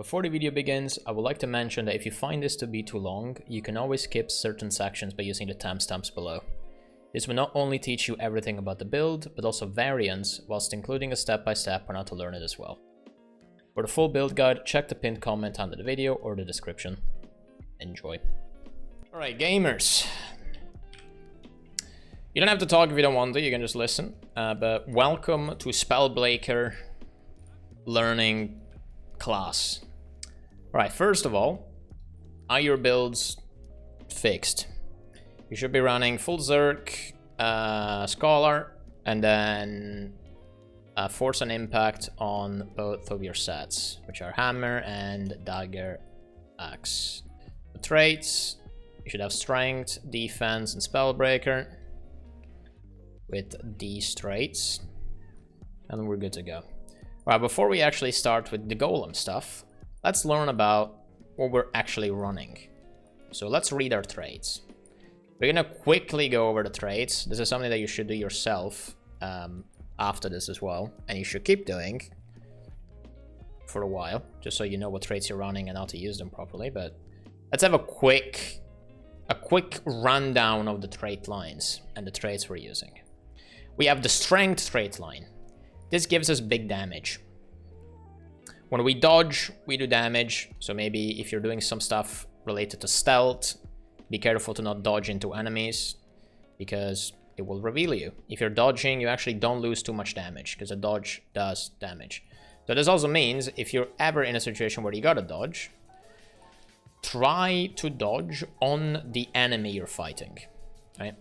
Before the video begins, I would like to mention that if you find this to be too long, you can always skip certain sections by using the timestamps below. This will not only teach you everything about the build, but also variants, whilst including a step-by-step on how to learn it as well. For the full build guide, check the pinned comment under the video or the description. Enjoy. Alright, gamers. You don't have to talk if you don't want to, you can just listen. But welcome to Spellbreaker learning class. Alright, first of all, are your builds fixed? You should be running full Zerk, Scholar, and then Force and Impact on both of your sets, which are Hammer and Dagger Axe. The traits, you should have Strength, Defense, and Spellbreaker with these traits, and we're good to go. Alright, before we actually start with the Golem stuff, let's learn about what we're actually running. So let's read our traits. We're gonna quickly go over the traits. This is something that you should do yourself after this as well, and you should keep doing for a while, just so you know what traits you're running and how to use them properly. But let's have a quick rundown of the trait lines and the traits we're using. We have the Strength trait line. This gives us big damage. When we dodge, we do damage. So maybe if you're doing some stuff related to stealth, be careful to not dodge into enemies, because it will reveal you. If you're dodging, you actually don't lose too much damage, because a dodge does damage. So this also means if you're ever in a situation where you gotta dodge, try to dodge on the enemy you're fighting, right?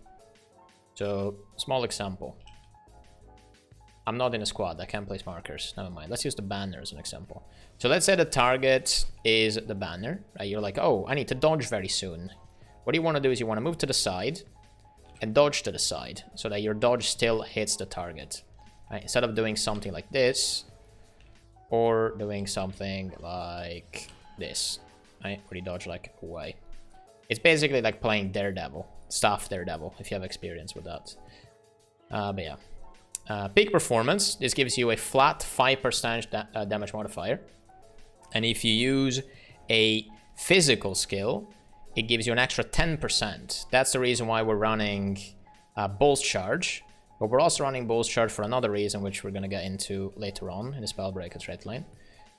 So, small example. I'm not in a squad, I can't place markers, never mind. Let's use the banner as an example. So let's say the target is the banner, right? You're like, oh, I need to dodge very soon. What you want to do is you want to move to the side and dodge to the side so that your dodge still hits the target, right? Instead of doing something like this or doing something like this, right? Where you dodge like away. It's basically like playing Daredevil, Staff Daredevil, if you have experience with that. But yeah. Peak performance, this gives you a flat 5% damage modifier. And if you use a physical skill, it gives you an extra 10%. That's the reason why we're running Bolt's Charge. But we're also running Bolt's Charge for another reason, which we're going to get into later on in the Spellbreaker Traitline.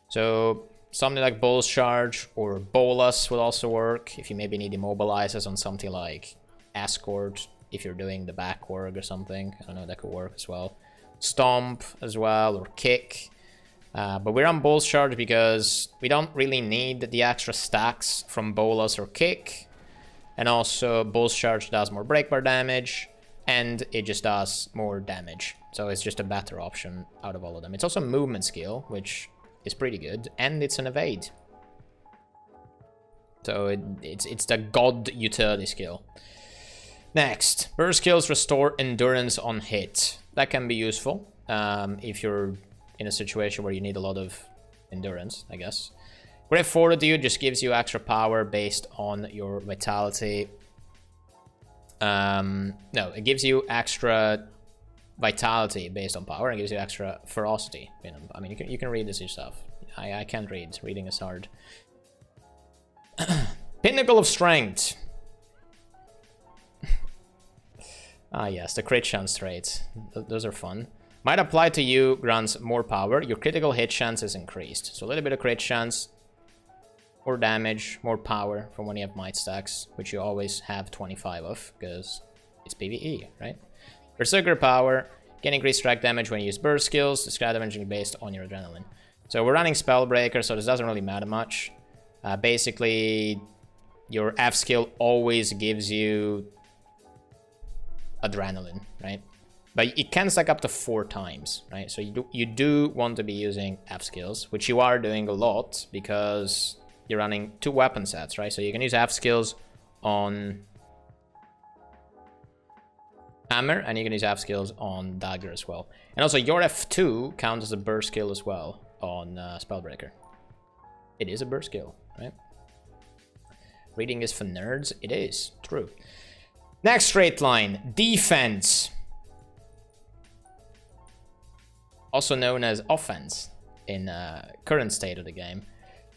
So something like Bolt's Charge or Bolus will also work if you maybe need immobilizers on something like Escort, if you're doing the back work or something. I don't know, that could work as well. Stomp as well, or Kick. But we're on Bolt's Charge because we don't really need the extra stacks from Bolus or Kick. And also, Bolt's Charge does more breakbar damage, and it just does more damage. So it's just a better option out of all of them. It's also a movement skill, which is pretty good, and it's an evade. So it's the god utility skill. Next, burst skills restore endurance on hit. That can be useful if you're in a situation where you need a lot of endurance, I guess. Great Fortitude just gives you extra power based on your vitality. No, it gives you extra vitality based on power and gives you extra ferocity. You know, I mean, you can read this yourself. I can't read. Reading is hard. Pinnacle of Strength. Ah yes, the crit chance traits. Those are fun. Might apply to you, grants more power. Your critical hit chance is increased. So a little bit of crit chance, more damage, more power from when you have might stacks, which you always have 25 of, because it's PvE, right? Berserker power, can increase strike damage when you use burst skills. The strike damage is based on your adrenaline. So we're running Spellbreaker, so this doesn't really matter much. Basically, your F skill always gives you adrenaline, right? But it can stack up to 4 times, right? So you do want to be using F skills, which you are doing a lot because you're running 2 weapon sets, right? So you can use F skills on Hammer, and you can use F skills on Dagger as well. And also your F2 counts as a burst skill as well on Spellbreaker. It is a burst skill, right? Reading is for nerds. It is, true. Next straight line, defense. Also known as offense in current state of the game.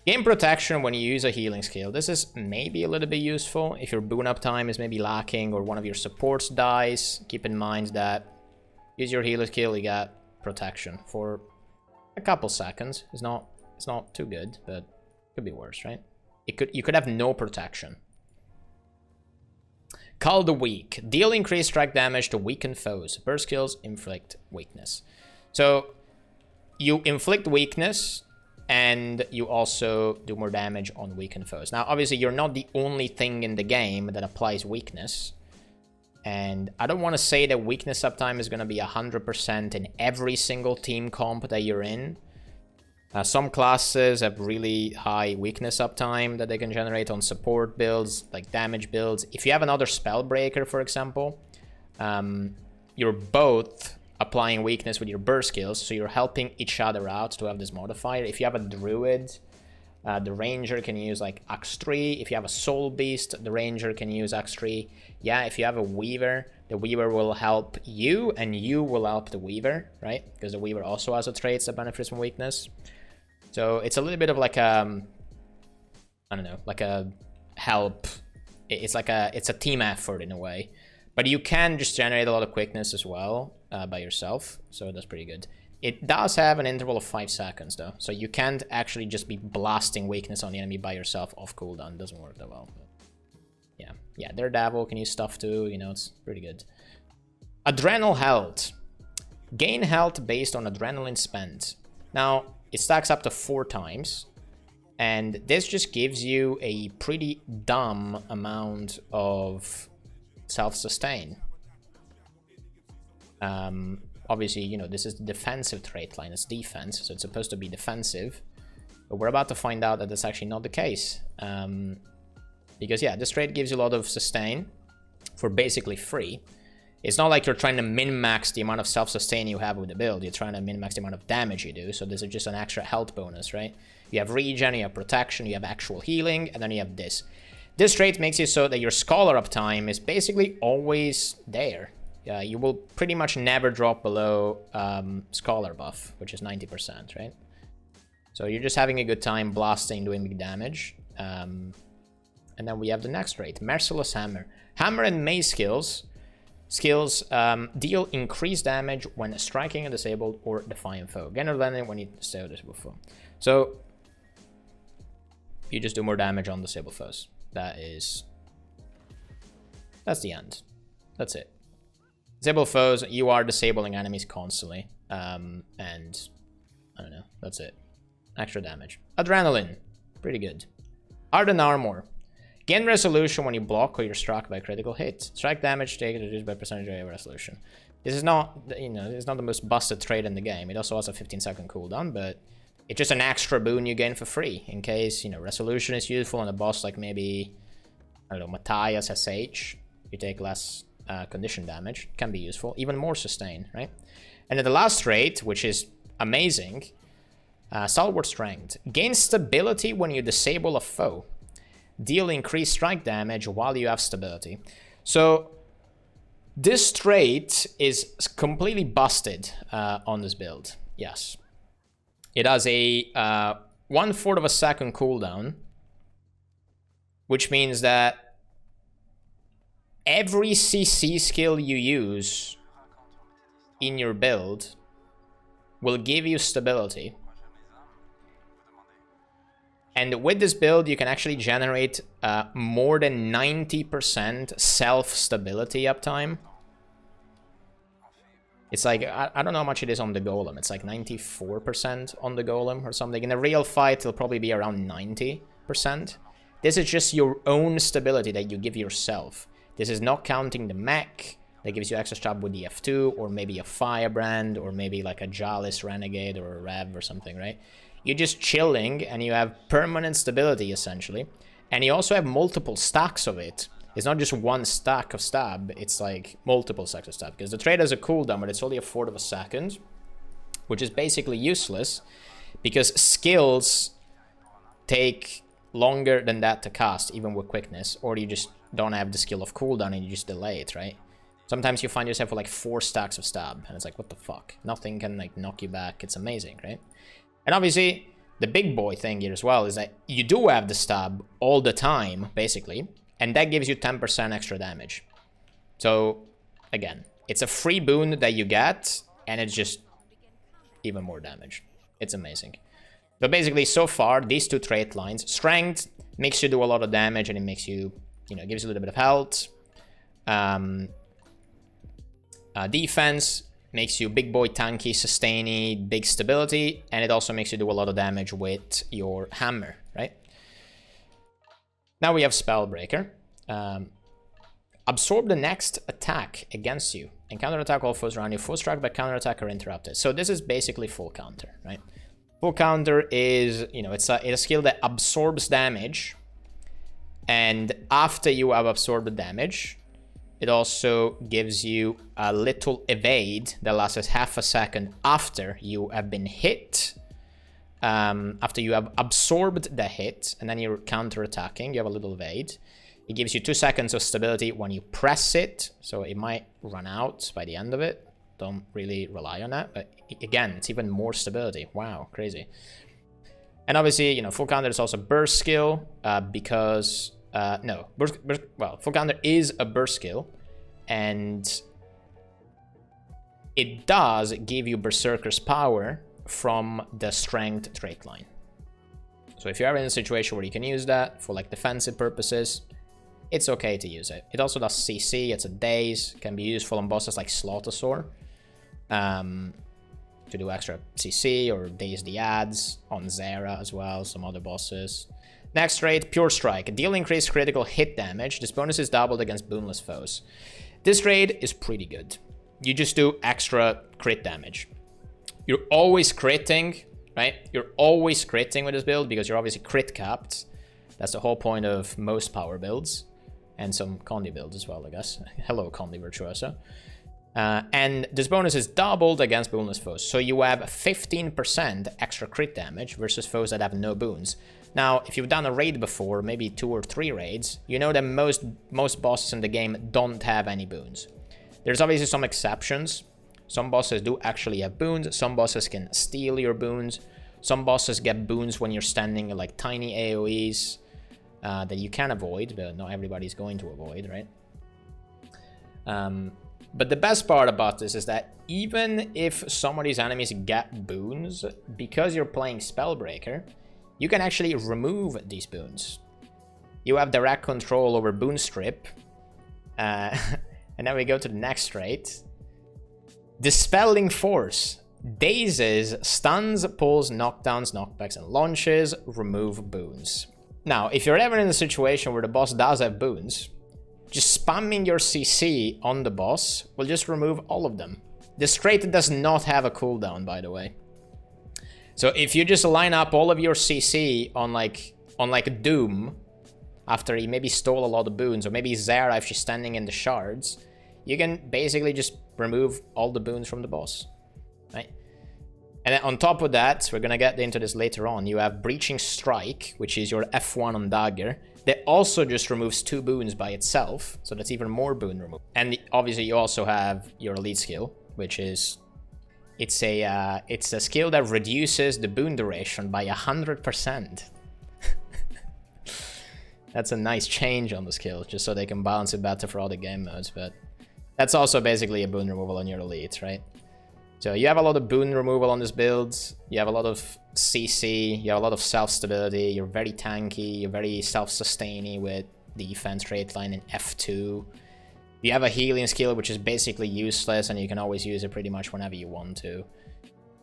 Gain protection when you use a healing skill. This is maybe a little bit useful if your boon up time is maybe lacking or one of your supports dies. Keep in mind that use your healing skill, you got protection for a couple seconds. It's not too good, but could be worse, right? You could have no protection. Cull the Weak. Deal increased strike damage to weakened foes. Burst skills inflict weakness. So you inflict weakness, and you also do more damage on weakened foes. Now, obviously, you're not the only thing in the game that applies weakness. And I don't want to say that weakness uptime is going to be 100% in every single team comp that you're in. Some classes have really high weakness uptime that they can generate on support builds, like damage builds. If you have another Spellbreaker, for example, you're both applying weakness with your burst skills, so you're helping each other out to have this modifier. If you have a Druid, the Ranger can use like Axe 3. If you have a Soul Beast, the Ranger can use Axe 3. Yeah, if you have a Weaver, the Weaver will help you, and you will help the Weaver, right? Because the Weaver also has a trait that benefits from weakness. So it's a little bit of like a, I don't know, like a help. It's a team effort in a way. But you can just generate a lot of quickness as well by yourself. So that's pretty good. It does have an interval of 5 seconds though. So you can't actually just be blasting weakness on the enemy by yourself off cooldown. It doesn't work that well. But yeah, Daredevil can use stuff too. You know, it's pretty good. Adrenal health. Gain health based on adrenaline spent. Now, it stacks up to 4 times. And this just gives you a pretty dumb amount of self-sustain. Obviously, you know, this is the defensive trait line. It's defense, so it's supposed to be defensive. But we're about to find out that that's actually not the case. Because, yeah, this trait gives you a lot of sustain for basically free. It's not like you're trying to min-max the amount of self-sustain you have with the build. You're trying to min-max the amount of damage you do. So this is just an extra health bonus, right? You have regen, you have protection, you have actual healing, and then you have this. This trait makes it so that your Scholar uptime is basically always there. You will pretty much never drop below Scholar buff, which is 90%, right? So you're just having a good time blasting, doing big damage. And then we have the next trait, Merciless Hammer. Hammer and Mace skills deal increased damage when striking a disabled or defiant foe. Gain advantage when you stay a disabled foe. So you just do more damage on disabled foes. That's the end. That's it. Disable foes, you are disabling enemies constantly. And I don't know, that's it. Extra damage. Adrenaline, pretty good. Ardent Armor. Gain resolution when you block or you're struck by a critical hit. Strike damage taken reduced by percentage of resolution. This is not, you know, it's not the most busted trait in the game. It also has a 15-second cooldown, but it's just an extra boon you gain for free in case, you know, resolution is useful on a boss like maybe, I don't know, Matthias SH. You take less condition damage. Can be useful. Even more sustain, right? And then the last trait, which is amazing, Stalwart Strength. Gain stability when you disable a foe. Deal increased strike damage while you have stability. So this trait is completely busted on this build. Yes. It has a 1/4 of a second cooldown, which means that every CC skill you use in your build will give you stability. And with this build, you can actually generate more than 90% self-stability uptime. It's like, I don't know how much it is on the Golem. It's like 94% on the Golem or something. In a real fight, it'll probably be around 90%. This is just your own stability that you give yourself. This is not counting the mech that gives you extra stab with the F2, or maybe a Firebrand, or maybe like a Jalis Renegade or a Rev or something, right? You're just chilling, and you have permanent stability, essentially. And you also have multiple stacks of it. It's not just one stack of stab, it's like multiple stacks of stab. Because the trait has a cooldown, but it's only 1/4 of a second, which is basically useless, because skills take longer than that to cast, even with quickness, or you just don't have the skill of cooldown and you just delay it, right? Sometimes you find yourself with like 4 stacks of stab, and it's like, what the fuck? Nothing can like knock you back. It's amazing, right? And obviously, The big boy thing here as well is that you do have the stab all the time, basically, and that gives you 10% extra damage. So, again, it's a free boon that you get, and it's just even more damage. It's amazing. So basically, so far, these two trait lines, strength makes you do a lot of damage, and it makes you, you know, gives you a little bit of health. Defense makes you big boy, tanky, sustainy, big stability, and it also makes you do a lot of damage with your hammer, right? Now we have Spellbreaker. Absorb the next attack against you and counterattack all foes around you. Full strike by counterattack are interrupted. So this is basically full counter, right? Full counter is, you know, it's a skill that absorbs damage, and after you have absorbed the damage, it also gives you a little evade that lasts half a second after you have been hit. After you have absorbed the hit, and then you're counter-attacking, you have a little evade. It gives you 2 seconds of stability when you press it, so it might run out by the end of it. Don't really rely on that, but again, it's even more stability. Wow, crazy. And obviously, you know, full counter is also burst skill, because... no, well, full counter is a burst skill, and it does give you Berserker's power from the strength trait line. So if you're ever in a situation where you can use that for like defensive purposes, it's okay to use it. It also does CC, it's a daze, can be useful on bosses like Slaughtersaur, to do extra CC or daze the ads, on Zera as well, some other bosses. Next trait, Pure Strike. Deal increased critical hit damage. This bonus is doubled against boonless foes. This trait is pretty good. You just do extra crit damage. You're always critting, right? You're always critting with this build because you're obviously crit capped. That's the whole point of most power builds. And some Condi builds as well, I guess. Hello, Condi Virtuoso. And this bonus is doubled against boonless foes. So you have 15% extra crit damage versus foes that have no boons. Now, if you've done a raid before, maybe 2 or 3 raids, you know that most bosses in the game don't have any boons. There's obviously some exceptions. Some bosses do actually have boons. Some bosses can steal your boons. Some bosses get boons when you're standing in like tiny AoEs that you can avoid, but not everybody's going to avoid, right? But the best part about this is that even if some of these enemies get boons, because you're playing Spellbreaker, you can actually remove these boons. You have direct control over boon strip. And then we go to the next trait. Dispelling Force. Dazes, stuns, pulls, knockdowns, knockbacks, and launches. Remove boons. Now, if you're ever in a situation where the boss does have boons, just spamming your CC on the boss will just remove all of them. This trait does not have a cooldown, by the way. So if you just line up all of your CC on like Doom, after he maybe stole a lot of boons, or maybe Zera if she's standing in the shards, you can basically just remove all the boons from the boss, right? And then on top of that, we're gonna get into this later on, you have Breaching Strike, which is your F1 on Dagger, that also just removes 2 boons by itself, so that's even more boon removal. And obviously you also have your elite skill, which is... It's a skill that reduces the boon duration by 100%. That's a nice change on the skill, just so they can balance it better for other game modes, but that's also basically a boon removal on your elite, right? So you have a lot of boon removal on this build, you have a lot of CC, you have a lot of self-stability, you're very tanky, you're very self-sustaining with defense trait line in F2. You have a healing skill, which is basically useless, and you can always use it pretty much whenever you want to.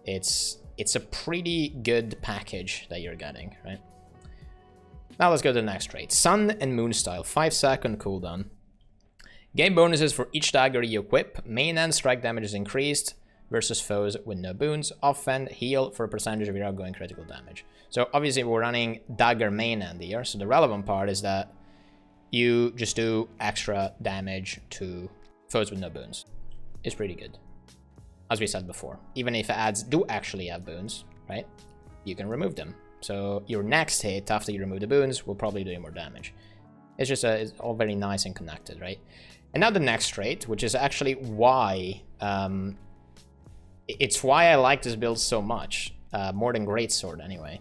It's a pretty good package that you're getting, right? Now let's go to the next trait. Sun and Moon Style, 5-second cooldown. Gain bonuses for each dagger you equip. Main and strike damage is increased versus foes with no boons. Offend, heal for a percentage of your outgoing critical damage. So obviously we're running dagger main end here, so the relevant part is that you just do extra damage to foes with no boons. It's pretty good. As we said before, even if ads do actually have boons, right, you can remove them. So your next hit after you remove the boons will probably do more damage. It's just it's all very nice and connected, right? And now the next trait, which is actually why it's why I like this build so much, more than Greatsword anyway.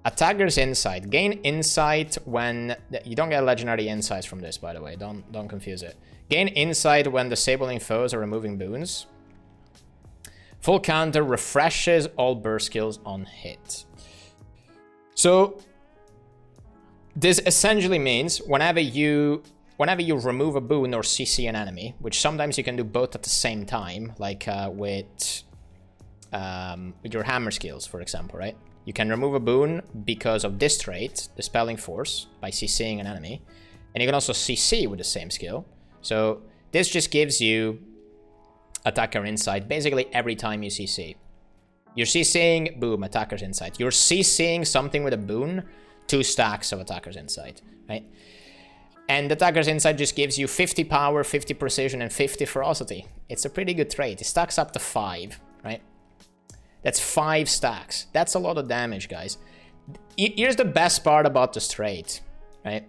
Attacker's Insight. Gain insight when... You don't get legendary insights from this, by the way. Don't confuse it. Gain insight when disabling foes or removing boons. Full counter refreshes all burst skills on hit. So this essentially means whenever you remove a boon or CC an enemy, which sometimes you can do both at the same time, like with your hammer skills, for example, right? You can remove a boon because of this trait, Dispelling Force, by CCing an enemy. And you can also CC with the same skill. So this just gives you Attacker Insight basically every time you CC. You're CCing, boom, Attacker's Insight. You're CCing something with a boon, 2 stacks of Attacker's Insight, right? And Attacker's Insight just gives you 50 power, 50 precision, and 50 ferocity. It's a pretty good trait. It stacks up to 5, right? That's 5 stacks. That's a lot of damage, guys. Here's the best part about this trait, right?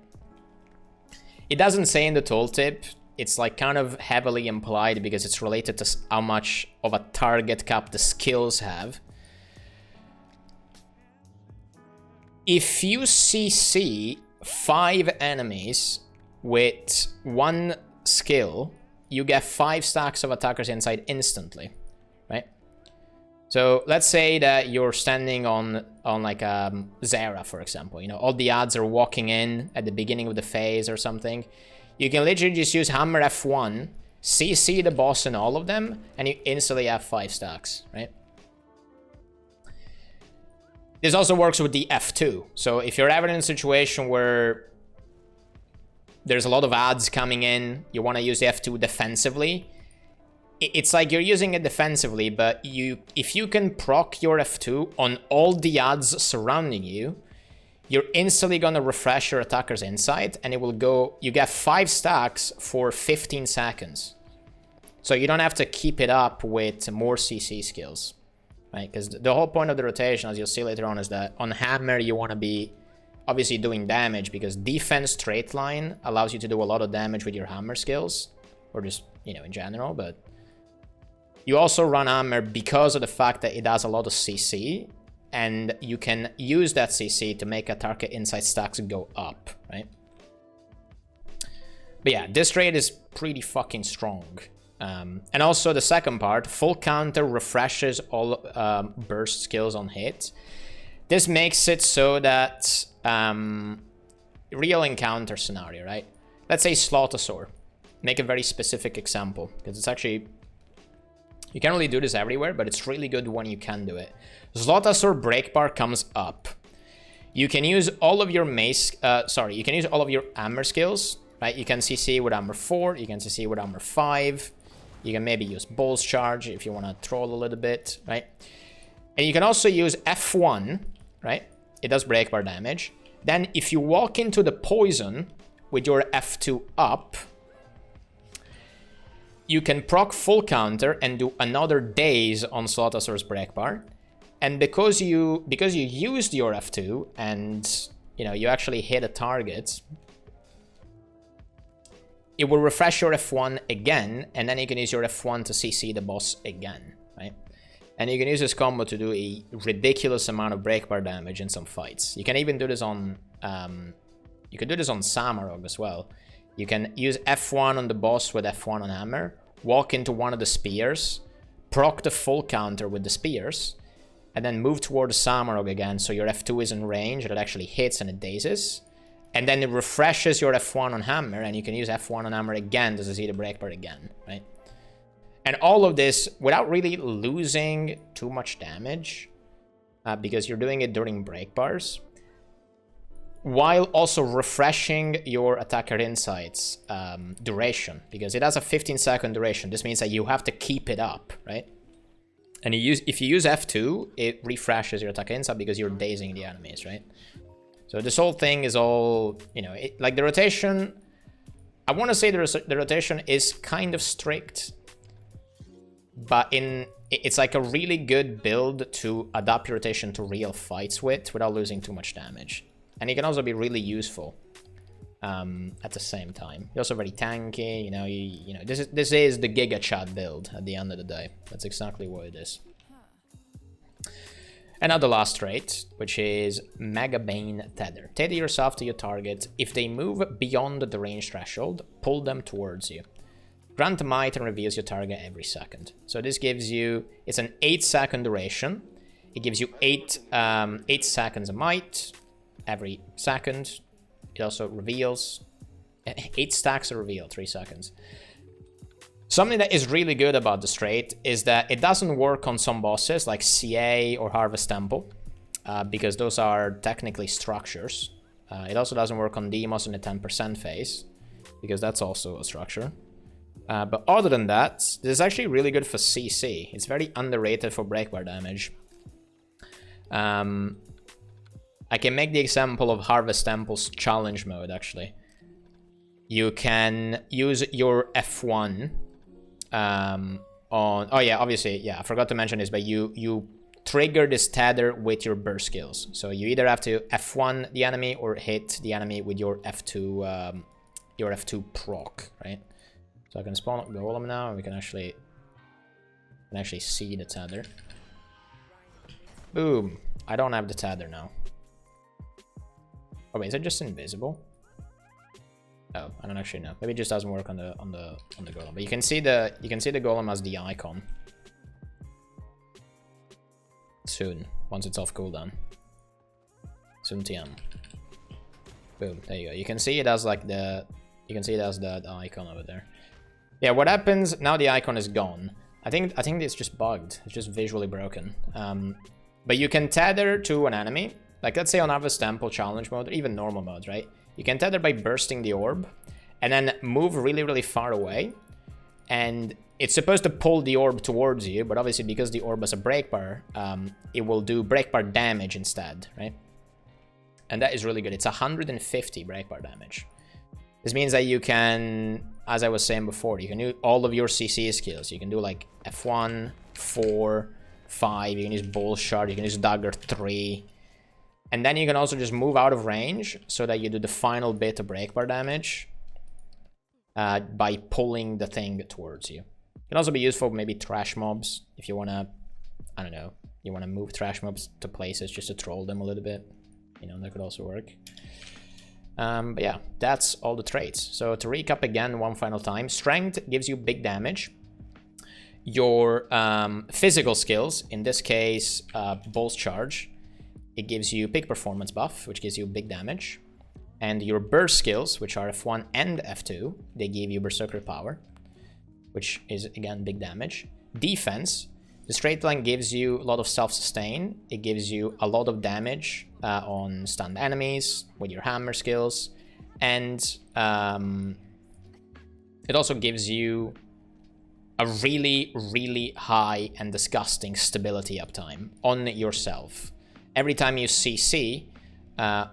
It doesn't say in the tooltip. It's like kind of heavily implied because it's related to how much of a target cap the skills have. If you CC 5 enemies with 1 skill, you get 5 stacks of Attacker's Insight instantly, right? So let's say that you're standing on like Zera, for example. You know, all the odds are walking in at the beginning of the phase or something. You can literally just use Hammer F1, CC the boss in all of them, and you instantly have 5 stacks, right? This also works with the F2. So if you're ever in a situation where there's a lot of odds coming in, you want to use the F2 defensively, it's like you're using it defensively, but if you can proc your F2 on all the odds surrounding you, you're instantly going to refresh your Attacker's Insight, and it will go... You get 5 stacks for 15 seconds. So you don't have to keep it up with more CC skills, right? Because the whole point of the rotation, as you'll see later on, is that on Hammer you want to be obviously doing damage, because Defense Traitline allows you to do a lot of damage with your Hammer skills, or just, you know, in general, but... You also run Hammer because of the fact that it does a lot of CC, and you can use that CC to make Attacker Insight stacks go up, right? But yeah, this trait is pretty fucking strong. And also the second part, full counter refreshes all burst skills on hit. This makes it so that real encounter scenario, right? Let's say Slaughtosaur. Make a very specific example, because it's actually... You can't really do this everywhere, but it's really good when you can do it. Slaughtosaur Breakbar comes up. You can use all of your you can use all of your Hammer skills, right? You can CC with Hammer 4, you can CC with Hammer 5. You can maybe use Bull's Charge if you want to troll a little bit, right? And you can also use F1, right? It does Breakbar damage. Then if you walk into the poison with your F2 up, you can proc full counter and do another daze on Slaughtosaur's Breakbar. And because you used your F2 and, you know, you actually hit a target, it will refresh your F1 again, and then you can use your F1 to CC the boss again, right? And you can use this combo to do a ridiculous amount of Breakbar damage in some fights. You can even do this on you can do this on Samarog as well. You can use F1 on the boss with F1 on Hammer, walk into one of the spears, proc the full counter with the spears, and then move toward the Samarog again, so your F2 is in range, and it actually hits and it dazes. And then it refreshes your F1 on Hammer, and you can use F1 on Hammer again to see the Breakbar again, right? And all of this without really losing too much damage, because you're doing it during Breakbars, while also refreshing your Attacker Insights duration, because it has a 15-second duration. This means that you have to keep it up, right? And if you use F2, it refreshes your Attacker Insight because you're dazing the enemies, right? So this whole thing is all, you know, like the rotation, I want to say the rotation is kind of strict, but it's like a really good build to adapt your rotation to real fights without losing too much damage. And it can also be really useful at the same time. You're also very tanky, you know. You know, this is the Giga Chat build at the end of the day. That's exactly what it is. And now the last trait, which is Mega Bane Tether. Tether yourself to your target. If they move beyond the range threshold, pull them towards you. Grant might and reveals your target every second. So this gives you, it's an 8-second duration. It gives you 8 seconds of might every second. It also reveals 8 stacks of reveal, 3 seconds. Something that is really good about this trait is that it doesn't work on some bosses like CA or Harvest Temple, because those are technically structures. It also doesn't work on Demos in the 10% phase, because that's also a structure. But other than that, this is actually really good for CC. It's very underrated for breakbar damage. I can make the example of Harvest Temple's challenge mode, actually. You can use your F1 on... Oh yeah, obviously, yeah, I forgot to mention this, but you trigger this tether with your burst skills. So you either have to F1 the enemy or hit the enemy with your F2 proc, right? So I can spawn up Golem now, and we can actually see the tether. Boom! I don't have the tether now. Oh wait, is it just invisible? Oh, I don't actually know. Maybe it just doesn't work on the golem. But you can see the golem as the icon. Soon, once it's off cooldown. Soon TM. Boom, there you go. You can see it as like the icon over there. Yeah, what happens now? The icon is gone. I think it's just bugged. It's just visually broken. But you can tether to an enemy. Like let's say on Harvest Temple challenge mode, or even normal mode, right? You can tether by bursting the orb, and then move really, really far away. And it's supposed to pull the orb towards you, but obviously because the orb is a breakbar, it will do breakbar damage instead, right? And that is really good. It's 150 breakbar damage. This means that you can, as I was saying before, you can do all of your CC skills. You can do like F1, 4, 5, you can use Bull Shard, you can use Dagger 3. And then you can also just move out of range so that you do the final bit of breakbar damage by pulling the thing towards you. It can also be useful for maybe trash mobs if you want to, I don't know, you want to move trash mobs to places just to troll them a little bit. You know, that could also work. But yeah, that's all the traits. So to recap again one final time, Strength gives you big damage. Your physical skills, in this case, Bull's Charge, it gives you Peak Performance buff, which gives you big damage. And your burst skills, which are F1 and F2, they give you Berserker Power, which is, again, big damage. Defense, the straight line gives you a lot of self-sustain. It gives you a lot of damage on stunned enemies with your hammer skills. And it also gives you a really, really high and disgusting stability uptime on yourself. Every time you CC, every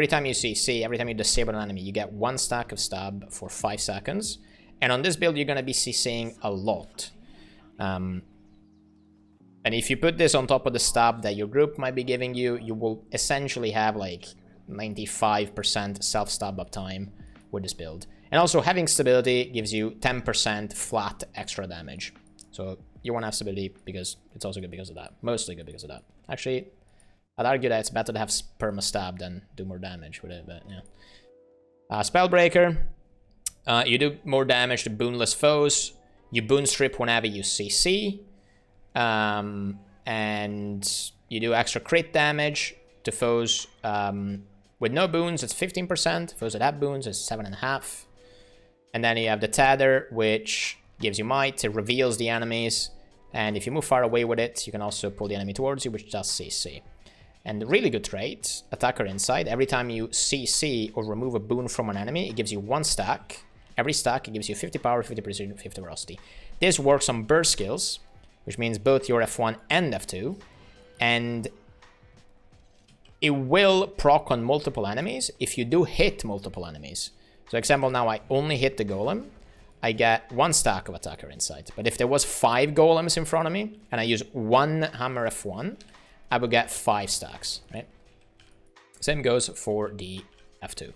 time you CC, every time you disable an enemy, you get 1 stack of stab for 5 seconds. And on this build, you're going to be CCing a lot. And if you put this on top of the stab that your group might be giving you, you will essentially have like 95% self-stab uptime with this build. And also having stability gives you 10% flat extra damage. So you want to have stability because it's also good because of that. Mostly good because of that. Actually, I'd argue that it's better to have perma stab than do more damage with it, but yeah. Spellbreaker. You do more damage to boonless foes. You boon strip whenever you CC. And you do extra crit damage to foes with no boons, it's 15%. Foes that have boons, it's 7.5%. And then you have the tether, which gives you might, it reveals the enemies, and if you move far away with it, you can also pull the enemy towards you, which does CC. And the really good trait, Attacker Insight, every time you CC or remove a boon from an enemy, it gives you 1 stack. Every stack, it gives you 50 power, 50 precision, 50 velocity. This works on burst skills, which means both your F1 and F2, and it will proc on multiple enemies if you do hit multiple enemies. So example, now I only hit the golem, I get 1 stack of Attacker Insight. But if there was 5 golems in front of me, and I use 1 hammer F1, I would get 5 stacks, right? Same goes for the F2.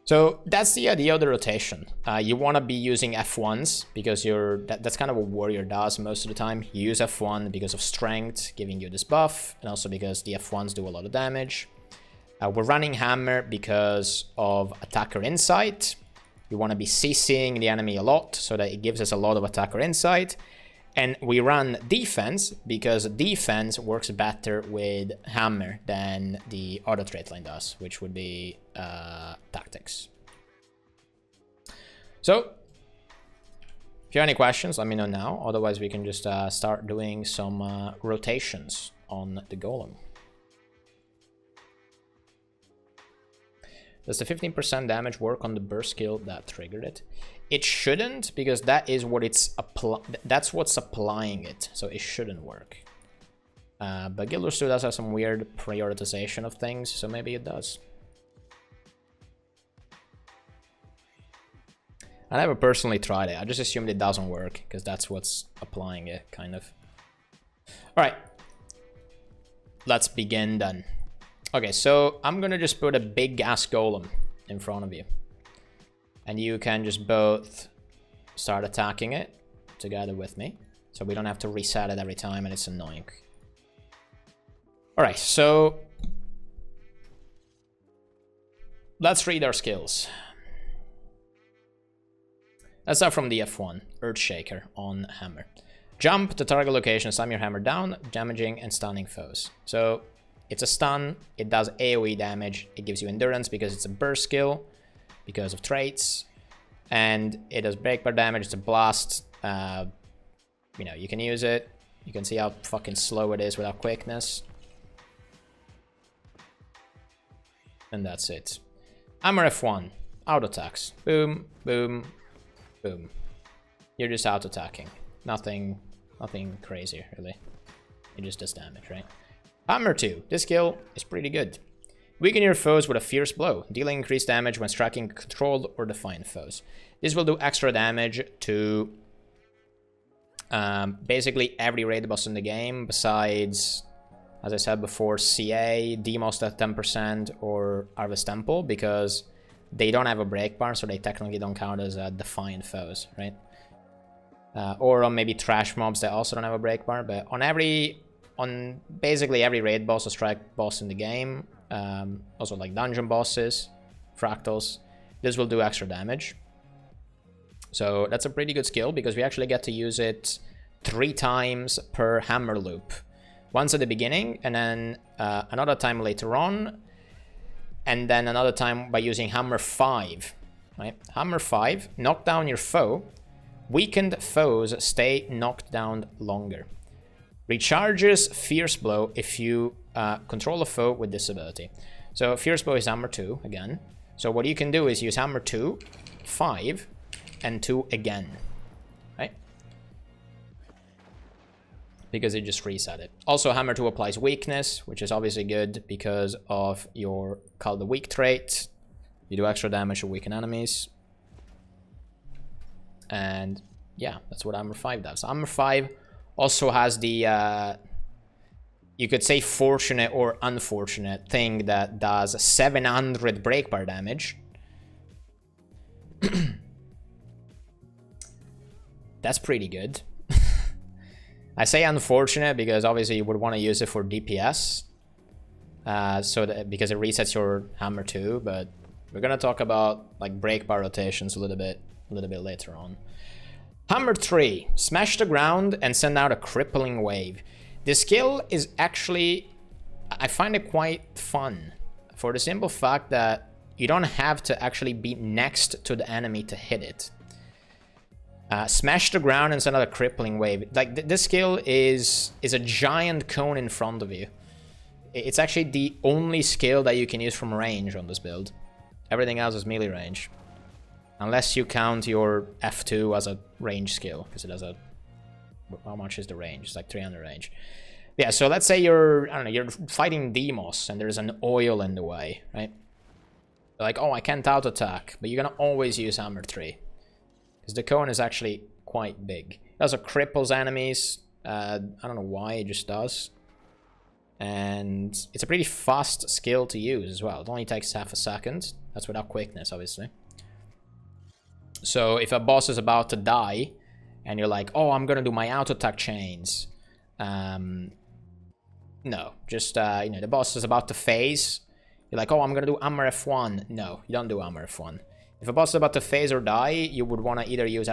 So that's the idea of the rotation. You want to be using F1s because that's kind of what warrior does most of the time. You use F1 because of strength, giving you this buff, and also because the F1s do a lot of damage. We're running hammer because of attacker insight. You want to be CCing the enemy a lot so that it gives us a lot of attacker insight. And we run defense because defense works better with hammer than the other trait line does, which would be tactics. So, if you have any questions, let me know now. Otherwise, we can just start doing some rotations on the golem. Does the 15% damage work on the burst skill that triggered it? It shouldn't, because that is what that's what's applying it, so it shouldn't work. But GW2 does have some weird prioritization of things, so maybe it does. I never personally tried it. I just assumed it doesn't work, because that's what's applying it, kind of. Alright. Let's begin then. Okay, so I'm gonna just put a big ass golem in front of you. And you can just both start attacking it together with me. So we don't have to reset it every time and it's annoying. Alright, so let's read our skills. Let's start from the F1, Earthshaker on hammer. Jump to target location, slam your hammer down, damaging and stunning foes. So it's a stun, it does AoE damage, it gives you endurance because it's a burst skill, because of traits, and it does breakbar damage, it's a blast. You know, you can use it, you can see how fucking slow it is without quickness. And that's it. Hammer F1, auto attacks, boom, boom, boom. You're just auto attacking, nothing crazy really. It just does damage, right? Hammer 2, this skill is pretty good. Weaken your foes with a fierce blow, dealing increased damage when striking controlled or defiant foes. This will do extra damage to basically every raid boss in the game, besides, as I said before, CA, Demos at 10%, or Harvest Temple, because they don't have a break bar, so they technically don't count as defiant foes, right? Or on maybe trash mobs that also don't have a break bar, but on basically every raid boss or strike boss in the game, also like dungeon bosses, fractals, this will do extra damage. So that's a pretty good skill because we actually get to use it 3 times per hammer loop. Once at the beginning, and then another time later on, and then another time by using hammer 5. Right? Hammer 5, knock down your foe. Weakened foes stay knocked down longer. Recharges Fierce Blow if you control a foe with this ability. So Fierce Blow is hammer 2 again. So what you can do is use hammer 2, 5, and 2 again. Right? Because it just reset it. Also hammer 2 applies weakness, which is obviously good because of your Call the Weak trait. You do extra damage to weaken enemies. And yeah, that's what hammer 5 does. Hammer 5 also has the, you could say fortunate or unfortunate thing that does 700 breakbar damage. That's pretty good. I say unfortunate because obviously you would want to use it for DPS. Because it resets your hammer 2, but we're gonna talk about like breakbar rotations a little bit later on. Hammer 3, smash the ground and send out a crippling wave. This skill is actually, I find it quite fun for the simple fact that you don't have to actually be next to the enemy to hit it. Smash the ground and send out a crippling wave. Like this skill is a giant cone in front of you. It's actually the only skill that you can use from range on this build. Everything else is melee range. Unless you count your F2 as a range skill, because it has a... How much is the range? It's like 300 range. Yeah, so let's say you're, I don't know, you're fighting Demos and there's an oil in the way, right? Like, oh, I can't auto-attack, but you're gonna always use hammer 3. Because the cone is actually quite big. It also cripples enemies. I don't know why, it just does. And it's a pretty fast skill to use as well. It only takes half a second. That's without quickness, obviously. So if a boss is about to die, and you're like, oh, I'm gonna do my auto attack chains. No, just, you know, the boss is about to phase. You're like, oh, I'm gonna do Hammer F1. No, you don't do Hammer F1. If a boss is about to phase or die, you would wanna either use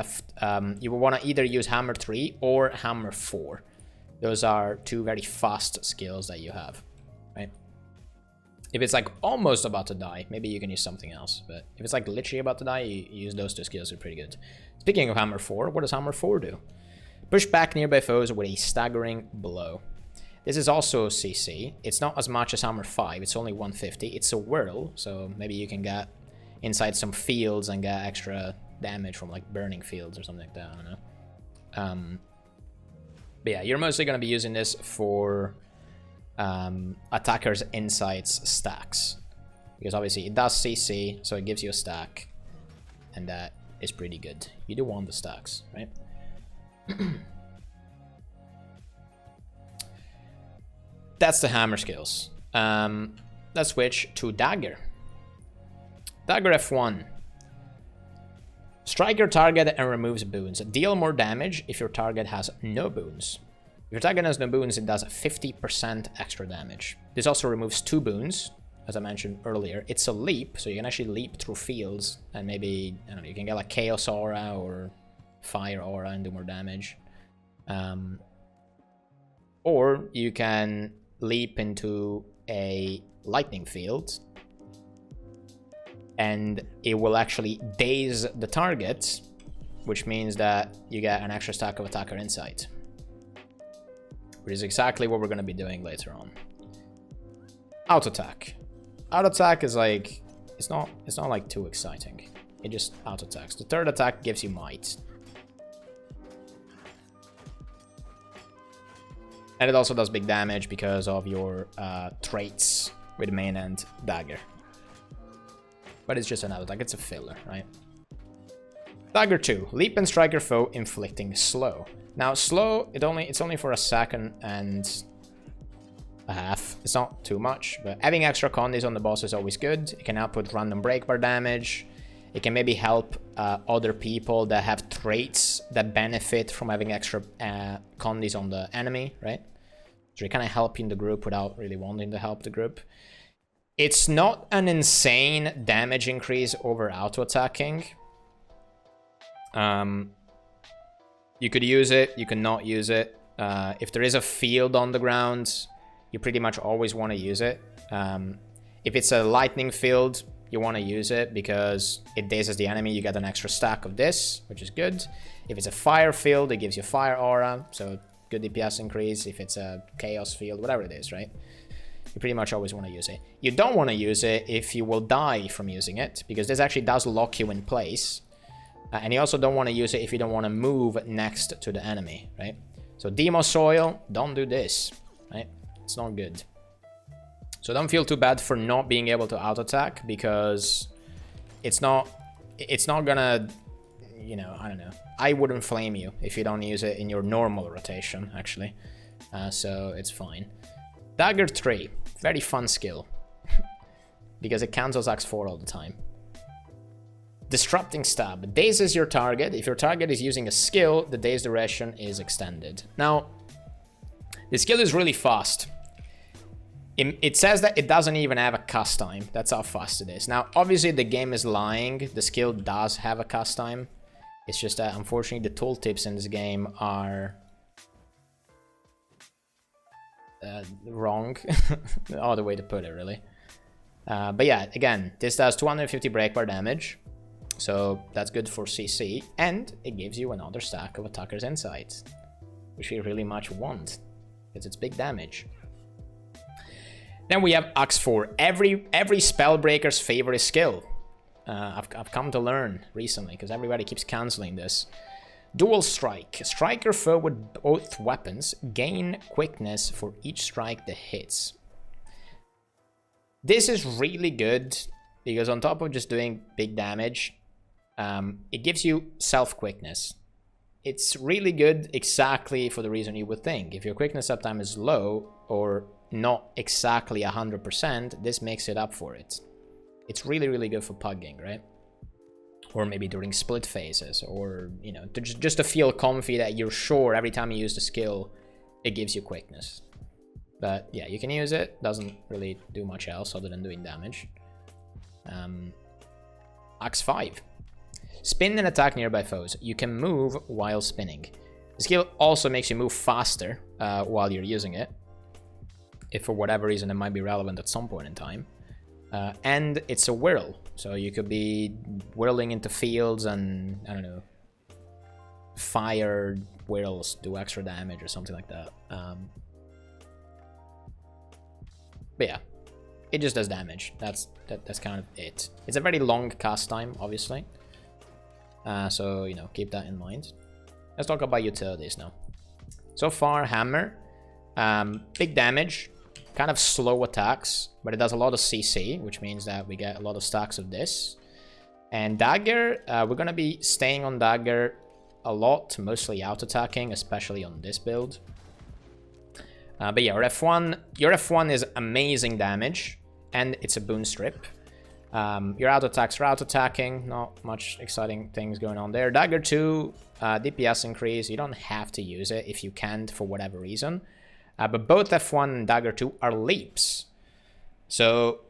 Hammer 3 or Hammer 4. Those are two very fast skills that you have, right? If it's like almost about to die, maybe you can use something else. But if it's like literally about to die, you use those two skills, they're pretty good. Speaking of Hammer 4, what does Hammer 4 do? Push back nearby foes with a staggering blow. This is also CC. It's not as much as Hammer 5, it's only 150. It's a whirl, so maybe you can get inside some fields and get extra damage from like burning fields or something like that, I don't know. But yeah, you're mostly going to be using this for attackers' insights stacks. Because obviously it does CC, so it gives you a stack. And that is pretty good. You do want the stacks, right? That's the hammer skills. Let's switch to Dagger. Dagger F1. Strike your target and removes boons. Deal more damage if your target has no boons. If your target has no boons, it does 50% extra damage. This also removes 2 boons, as I mentioned earlier. It's a leap, so you can actually leap through fields, and maybe, I don't know, you can get like Chaos Aura or Fire Aura and do more damage. Or you can leap into a lightning field, and it will actually daze the target, which means that you get an extra stack of attacker insight, which is exactly what we're going to be doing later on. Auto attack. Auto attack is like, it's not like too exciting. It just auto attacks. The third attack gives you might, and it also does big damage because of your traits with main and dagger. But it's just an auto attack, it's a filler, right? Dagger 2. Leap and strike your foe, inflicting slow. Now, slow, it's only for a second and a half. It's not too much, but having extra condies on the boss is always good. It can output random breakbar damage. It can maybe help other people that have traits that benefit from having extra condies on the enemy, right? So you're kind of helping the group without really wanting to help the group. It's not an insane damage increase over auto-attacking. You could use it, you can not use it. If there is a field on the ground, you pretty much always want to use it. If it's a lightning field, you want to use it because it dazes the enemy, you get an extra stack of this, which is good. If it's a fire field, it gives you fire aura, so good DPS increase. If it's a chaos field, whatever it is, right? You pretty much always want to use it. You don't want to use it if you will die from using it, because this actually does lock you in place. And you also don't want to use it if you don't want to move next to the enemy, right? So Demo Soil, don't do this, right? It's not good. So don't feel too bad for not being able to auto-attack, because it's not gonna, you know, I don't know. I wouldn't flame you if you don't use it in your normal rotation, actually. So it's fine. Dagger 3, very fun skill, because it cancels Axe 4 all the time. Disrupting Stab, dazes your target. If your target is using a skill, the daze duration is extended. Now, the skill is really fast. It says that it doesn't even have a cast time. That's how fast it is. Now, obviously, the game is lying. The skill does have a cast time. It's just that, unfortunately, the tooltips in this game are wrong. The other way to put it, really. But yeah, again, this does 250 breakbar damage. So that's good for CC. And it gives you another stack of attacker's insights, which we really much want, because it's big damage. Then we have Axe 4. Every Spellbreaker's favorite skill. I've come to learn recently, because everybody keeps cancelling this. Dual Strike. Strike your foe with both weapons. Gain quickness for each strike that hits. This is really good, because on top of just doing big damage, it gives you self-quickness. It's really good exactly for the reason you would think. If your quickness uptime is low, or not exactly 100%, this makes it up for it. It's really, really good for pugging, right? Or maybe during split phases, or, you know, just to feel comfy that you're sure every time you use the skill, it gives you quickness. But yeah, you can use it. Doesn't really do much else other than doing damage. Axe 5. Spin and attack nearby foes. You can move while spinning. The skill also makes you move faster while you're using it, if for whatever reason it might be relevant at some point in time. And it's a whirl, so you could be whirling into fields and, I don't know, fire whirls do extra damage or something like that. But yeah, it just does damage. That's kind of it. It's a very long cast time, obviously. So, you know, keep that in mind. Let's talk about utilities now. So far, Hammer, big damage, kind of slow attacks, but it does a lot of CC, which means that we get a lot of stacks of this. And Dagger, we're going to be staying on Dagger a lot, mostly out-attacking, especially on this build. But yeah, your F1 is amazing damage, and it's a boon strip. Your out-attacks are out-attacking, not much exciting things going on there. Dagger 2, DPS increase, you don't have to use it if you can't for whatever reason. But both F1 and Dagger 2 are leaps. So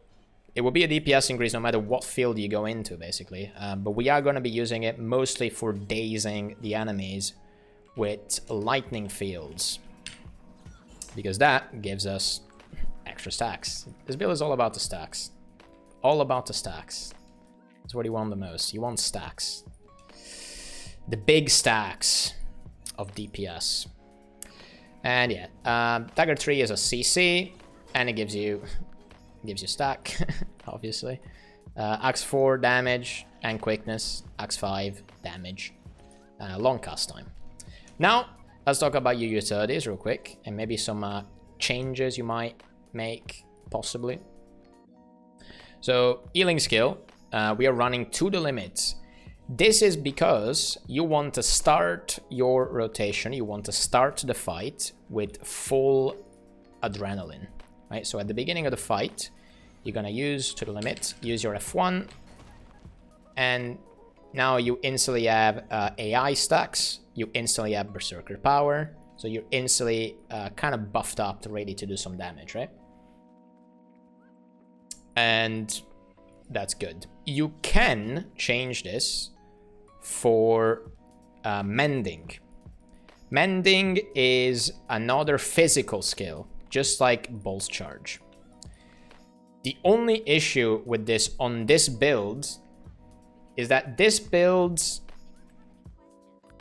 it will be a DPS increase no matter what field you go into, basically. But we are going to be using it mostly for dazing the enemies with lightning fields, because that gives us extra stacks. This build is all about the stacks. All about the stacks. That's what you want the most. You want stacks. The big stacks of DPS. And yeah, Dagger 3 is a CC, and it gives you stack, obviously. Axe 4 damage and quickness. Axe 5 damage. Long cast time. Now, let's talk about your utilities real quick, and maybe some changes you might make, possibly. So, healing skill, we are running to the limit. This is because you want to start your rotation, you want to start the fight with full adrenaline, right? So at the beginning of the fight, you're gonna use to the limit, use your F1, and now you instantly have AI stacks, you instantly have Berserker power, so you're instantly kind of buffed up, ready to do some damage, right? And that's good. You can change this for mending. Mending is another physical skill, just like Bolt's Charge. The only issue with this on this build is that this build,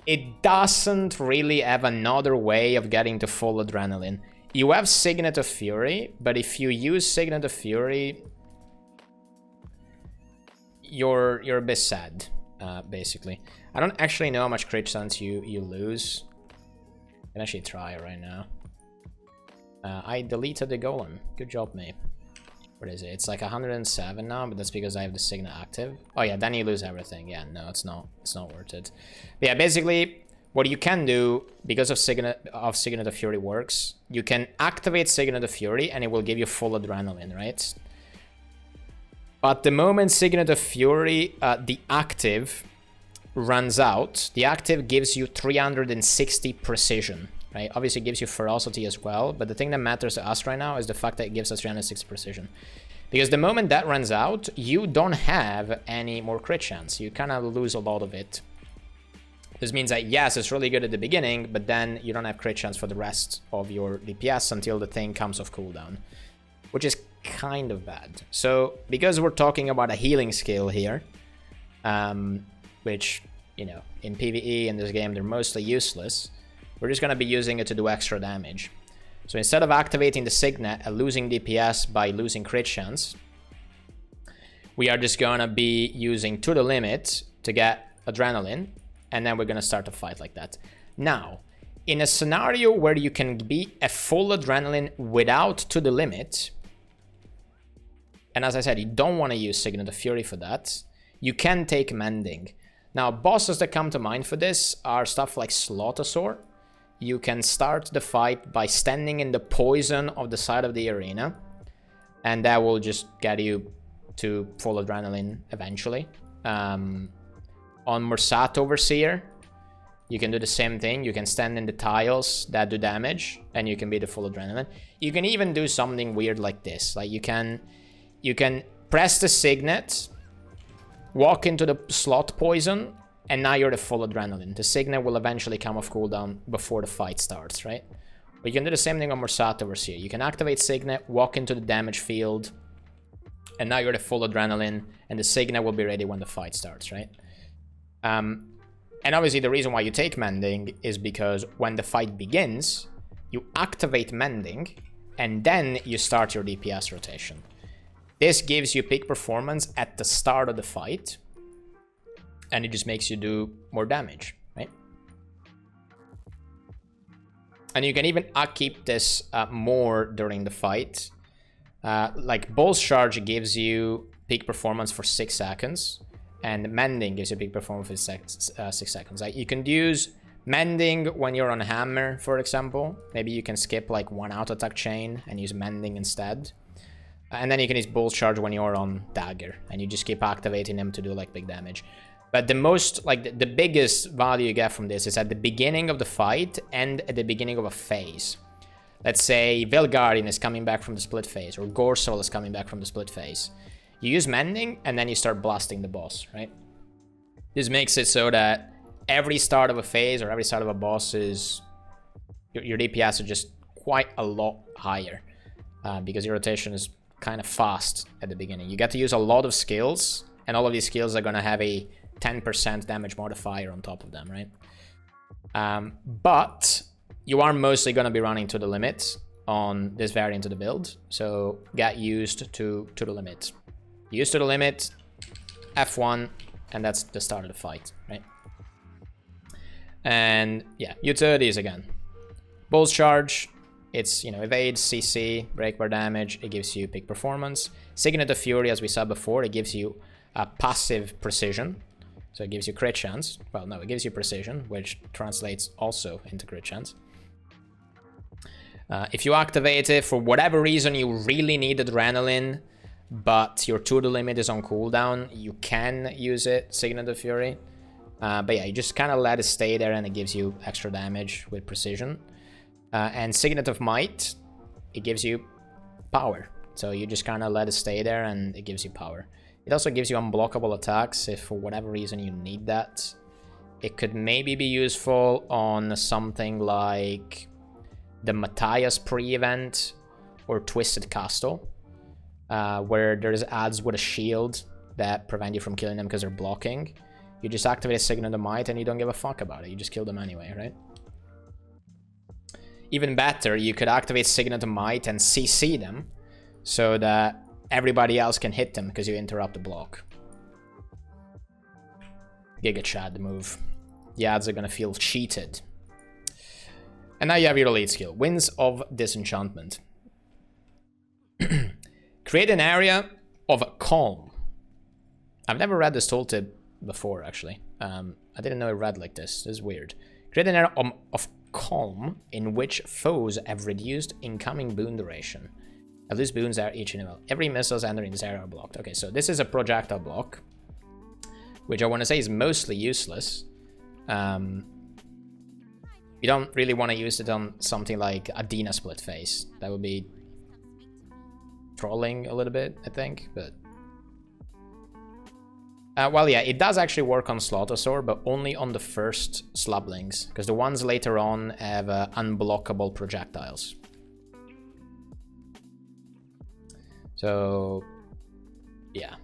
it doesn't really have another way of getting to full adrenaline. You have Signet of Fury, but if you use Signet of Fury, you're a bit sad, basically. I don't actually know how much crit chance you lose. I can actually try it right now. I deleted the golem. Good job, mate. What is it? It's like 107 now, but that's because I have the Signet active. Oh yeah, then you lose everything. Yeah, no, it's not worth it. But yeah, basically, what you can do, because of Signet of Fury works, you can activate Signet of Fury and it will give you full adrenaline, right? But the moment Signet of Fury, the active, runs out, the active gives you 360 precision, right? Obviously it gives you ferocity as well, but the thing that matters to us right now is the fact that it gives us 360 precision. Because the moment that runs out, you don't have any more crit chance. You kind of lose a lot of it. This means that, yes, it's really good at the beginning, but then you don't have crit chance for the rest of your DPS until the thing comes off cooldown, which is kind of bad. So, because we're talking about a healing skill here, which, you know, in PvE in this game, they're mostly useless, we're just going to be using it to do extra damage. So instead of activating the Signet and losing DPS by losing crit chance, we are just going to be using to the limit to get adrenaline, and then we're going to start a fight like that. Now, in a scenario where you can be at full adrenaline without to the limit, and as I said, you don't want to use Signet of Fury for that, you can take Mending. Now, bosses that come to mind for this are stuff like Slaughtosaur. you can start the fight by standing in the poison of the side of the arena, and that will just get you to full adrenaline eventually. On Mursat Overseer, you can do the same thing. You can stand in the tiles that do damage, and you can be the full adrenaline. You can even do something weird like this. Like you can press the signet, walk into the slot poison, and now you're the full adrenaline. The signet will eventually come off cooldown before the fight starts, right? But you can do the same thing on Mursat Overseer. You can activate signet, walk into the damage field, and now you're the full adrenaline, and the signet will be ready when the fight starts, right? And obviously the reason why you take Mending is because when the fight begins, you activate Mending, and then you start your DPS rotation. This gives you peak performance at the start of the fight, and it just makes you do more damage, right? And you can even keep this more during the fight. Like Bull's Charge gives you peak performance for 6 seconds, and Mending gives you peak performance for 6 seconds. Like you can use Mending when you're on Hammer, for example. Maybe you can skip like one auto attack chain and use Mending instead. And then you can use Bull's Charge when you're on Dagger, and you just keep activating them to do like big damage. But the most, like the biggest value you get from this is at the beginning of the fight and at the beginning of a phase. Let's say Velguardian is coming back from the split phase, or Gorsol is coming back from the split phase. You use Mending, and then you start blasting the boss, right? This makes it so that every start of a phase or every start of a boss is... Your DPS are just quite a lot higher. Because your rotation is kind of fast at the beginning. You get to use a lot of skills, and all of these skills are going to have a 10% damage modifier on top of them, right? But you are mostly going to be running to the limit on this variant of the build, so get used to the limit. Used to the limit, F1, and that's the start of the fight, right? And yeah, utilities again. Bull's Charge, it's, you know, evade, CC, breakbar damage, it gives you peak performance. Signet of Fury, as we said before, it gives you a passive precision. So it gives you crit chance. Well, no, it gives you precision, which translates also into crit chance. If you activate it, for whatever reason you really need adrenaline, but your to the limit is on cooldown, you can use it, Signet of Fury. But yeah, you just kind of let it stay there, and it gives you extra damage with precision. And Signet of Might, it gives you power. So you just kind of let it stay there, and it gives you power. It also gives you unblockable attacks if for whatever reason you need that. It could maybe be useful on something like the Matthias pre-event or Twisted Castle, where there's adds with a shield that prevent you from killing them because they're blocking. You just activate a Signet of Might and you don't give a fuck about it. You just kill them anyway, right? Even better, you could activate Signet of Might and CC them so that everybody else can hit them because you interrupt the block. Giga Chad move. The ads are gonna feel cheated. And now you have your lead skill, Winds of Disenchantment. Create an area of calm. I've never read this tooltip before, actually. I didn't know it read like this. This is weird. Create an area of calm in which foes have reduced incoming boon duration. At least boons are each interval. Every missiles entering this area are blocked. Okay, so this is a projectile block, which I want to say is mostly useless. You don't really want to use it on something like Adina split phase. That would be trolling a little bit, I think, but... well, yeah, it does actually work on Slotosaur, but only on the first Slublings, because the ones later on have unblockable projectiles. So, yeah.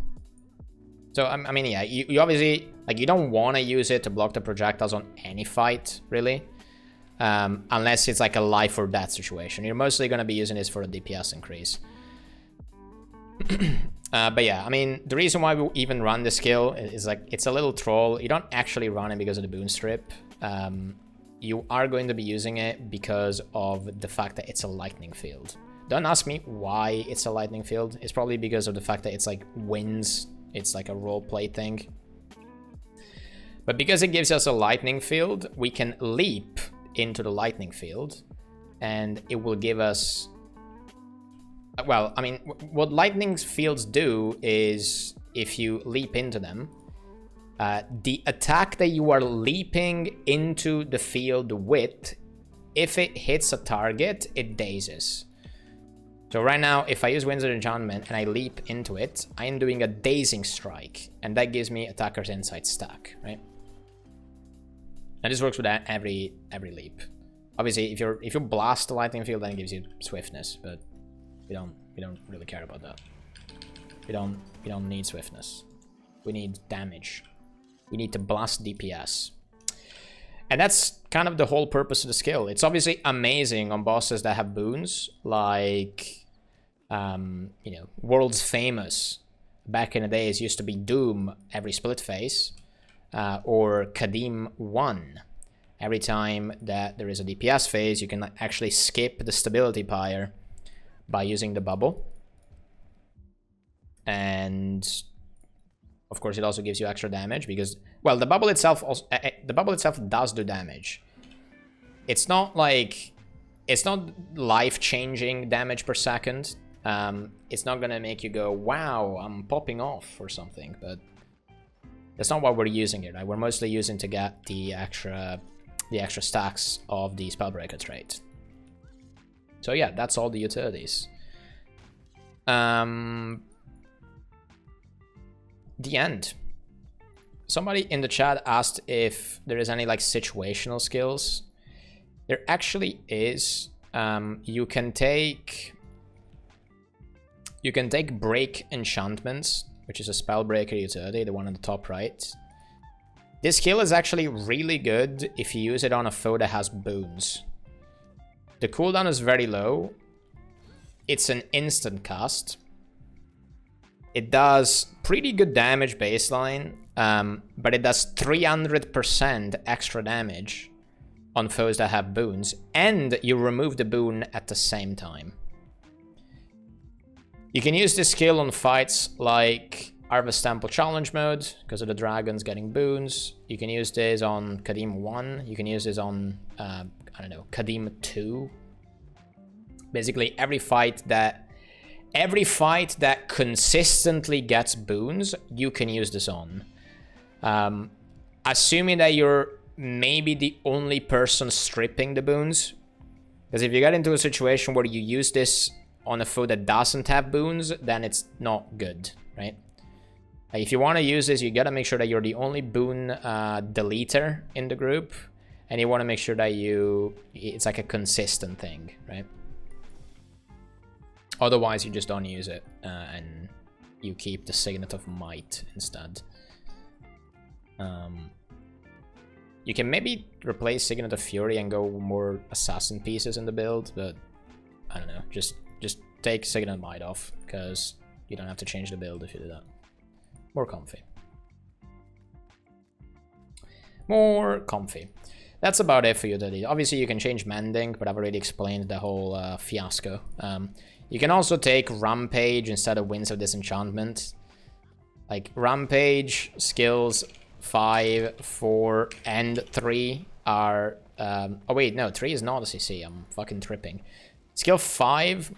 So, I mean, yeah, you obviously, like, you don't want to use it to block the projectiles on any fight, really. Unless it's like a life or death situation. You're mostly going to be using this for a DPS increase. But yeah, I mean, the reason why we even run the skill is like, it's a little troll. You don't actually run it because of the boon strip. You are going to be using it because of the fact that it's a lightning field. Don't ask me why it's a lightning field. It's probably because of the fact that it's like winds. It's like a roleplay thing. But because it gives us a lightning field, we can leap into the lightning field, and it will give us... Well, I mean, what lightning fields do is, if you leap into them, the attack that you are leaping into the field with, if it hits a target, it dazes. So right now, if I use Winds of Enchantment and I leap into it, I am doing a dazing strike, and that gives me Attacker's Insight stack, right? And this works with every leap. Obviously, if you blast the lightning field, then it gives you swiftness, but we don't really care about that. We don't need swiftness. We need damage. We need to blast DPS. And that's kind of the whole purpose of the skill. It's obviously amazing on bosses that have boons, like, you know, world's famous. Back in the days, used to be Doom every split phase, or Kadim 1. Every time that there is a DPS phase, you can actually skip the stability pyre by using the bubble. And of course, it also gives you extra damage because, well, the bubble itself does do damage. It's not like, it's not life-changing damage per second. It's not gonna make you go, wow, I'm popping off or something, but that's not what we're using it, right? We're mostly using to get the extra stacks of the Spellbreaker trait. So yeah, that's all the utilities. The end. Somebody in the chat asked if there is any like situational skills. There actually is. You can take Break Enchantments, which is a Spellbreaker utility, the one on the top right. This skill is actually really good if you use it on a foe that has boons. The cooldown is very low. It's an instant cast. It does pretty good damage baseline, but it does 300% extra damage on foes that have boons, and you remove the boon at the same time. You can use this skill on fights like Harvest Temple Challenge mode, because of the dragons getting boons. You can use this on Kadim 1. You can use this on, I don't know, Kadim 2. Basically, every fight that consistently gets boons, you can use this on. Assuming that you're maybe the only person stripping the boons. Because if you get into a situation where you use this on a foe that doesn't have boons, then it's not good, right? If you want to use this, you gotta make sure that you're the only boon deleter in the group. And you want to make sure that it's like a consistent thing, right? Otherwise, you just don't use it, and you keep the Signet of Might instead. You can maybe replace Signet of Fury and go more Assassin pieces in the build, but I don't know. Just take Signet of Might off, because you don't have to change the build if you do that. More comfy. More comfy. That's about it for utility. Obviously, you can change Mending, but I've already explained the whole fiasco. You can also take Rampage instead of Winds of Disenchantment. Like, Rampage, skills 5, 4, and 3 are... oh wait, no, 3 is not a CC. I'm fucking tripping. Skill 5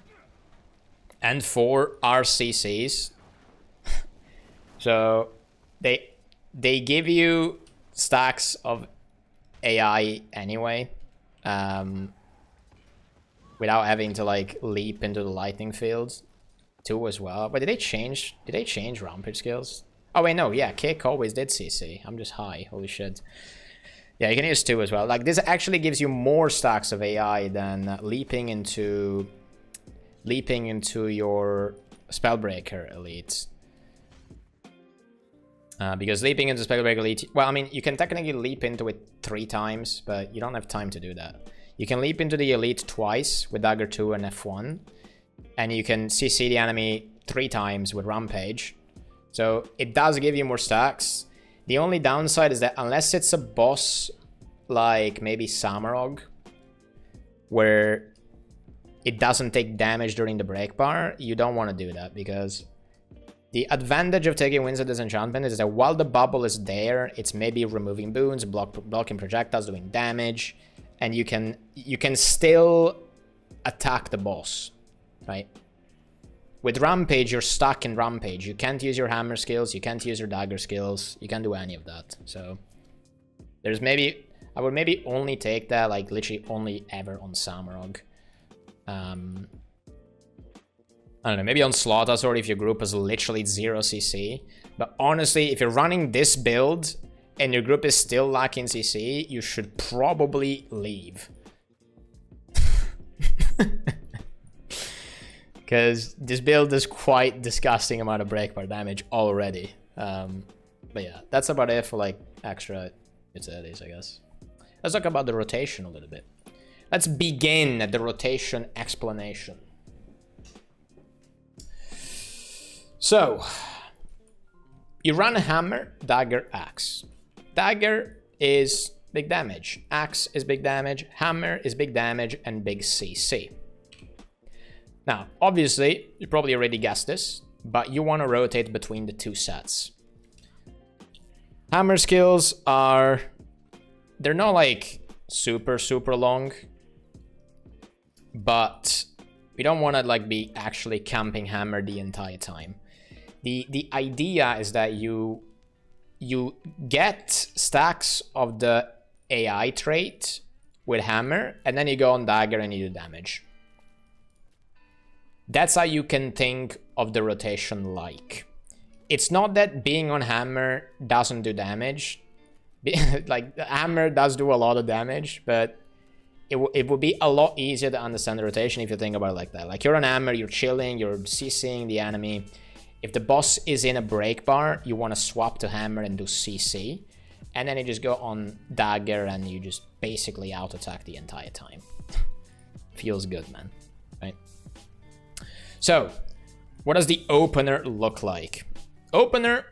and 4 are CCs. So, they give you stacks of AI anyway. Without having to like leap into the lightning fields. 2 as well. But did they change Rampage skills? Oh wait, no, yeah, Kick always did CC. I'm just high, holy shit. Yeah, you can use 2 as well. Like, this actually gives you more stacks of AI than leaping into your Spellbreaker elite. Because leaping into Spellbreaker elite, well, I mean, you can technically leap into it 3 times, but you don't have time to do that. You can leap into the elite twice with Dagger 2 and F1, and you can CC the enemy 3 times with Rampage. So it does give you more stacks. The only downside is that unless it's a boss like maybe Samurog, where it doesn't take damage during the break bar, you don't want to do that, because the advantage of taking Winds of Disenchantment is that while the bubble is there, it's maybe removing boons, blocking projectiles, doing damage. and you can still attack the boss, right? With Rampage, you're stuck in Rampage. You can't use your hammer skills, you can't use your dagger skills, you can't do any of that. So there's maybe, I would maybe only take that, like literally only ever on Samurog. I don't know, maybe on Slotasword if your group is literally 0 CC. But honestly, if you're running this build and your group is still lacking CC, you should probably leave. Because this build is quite disgusting amount of breakbar damage already. But yeah, that's about it for like extra utilities, I guess. Let's talk about the rotation a little bit. Let's begin the rotation explanation. So, you run a hammer, dagger, axe. Dagger is big damage, axe is big damage, hammer is big damage, and big CC. Now, obviously, you probably already guessed this, but you want to rotate between the two sets. Hammer skills are... they're not like super long, but we don't want to like be actually camping hammer the entire time. The idea is that you get stacks of the AI trait with hammer, and then you go on dagger and you do damage. That's how you can think of the rotation like. It's not that being on hammer doesn't do damage. Like, the hammer does do a lot of damage, but it would be a lot easier to understand the rotation if you think about it like that. Like, you're on hammer, you're chilling, you're CCing the enemy. If the boss is in a break bar, you want to swap to hammer and do CC. And then you just go on dagger and you just basically out-attack the entire time. Feels good, man. Right? So, what does the opener look like? The opener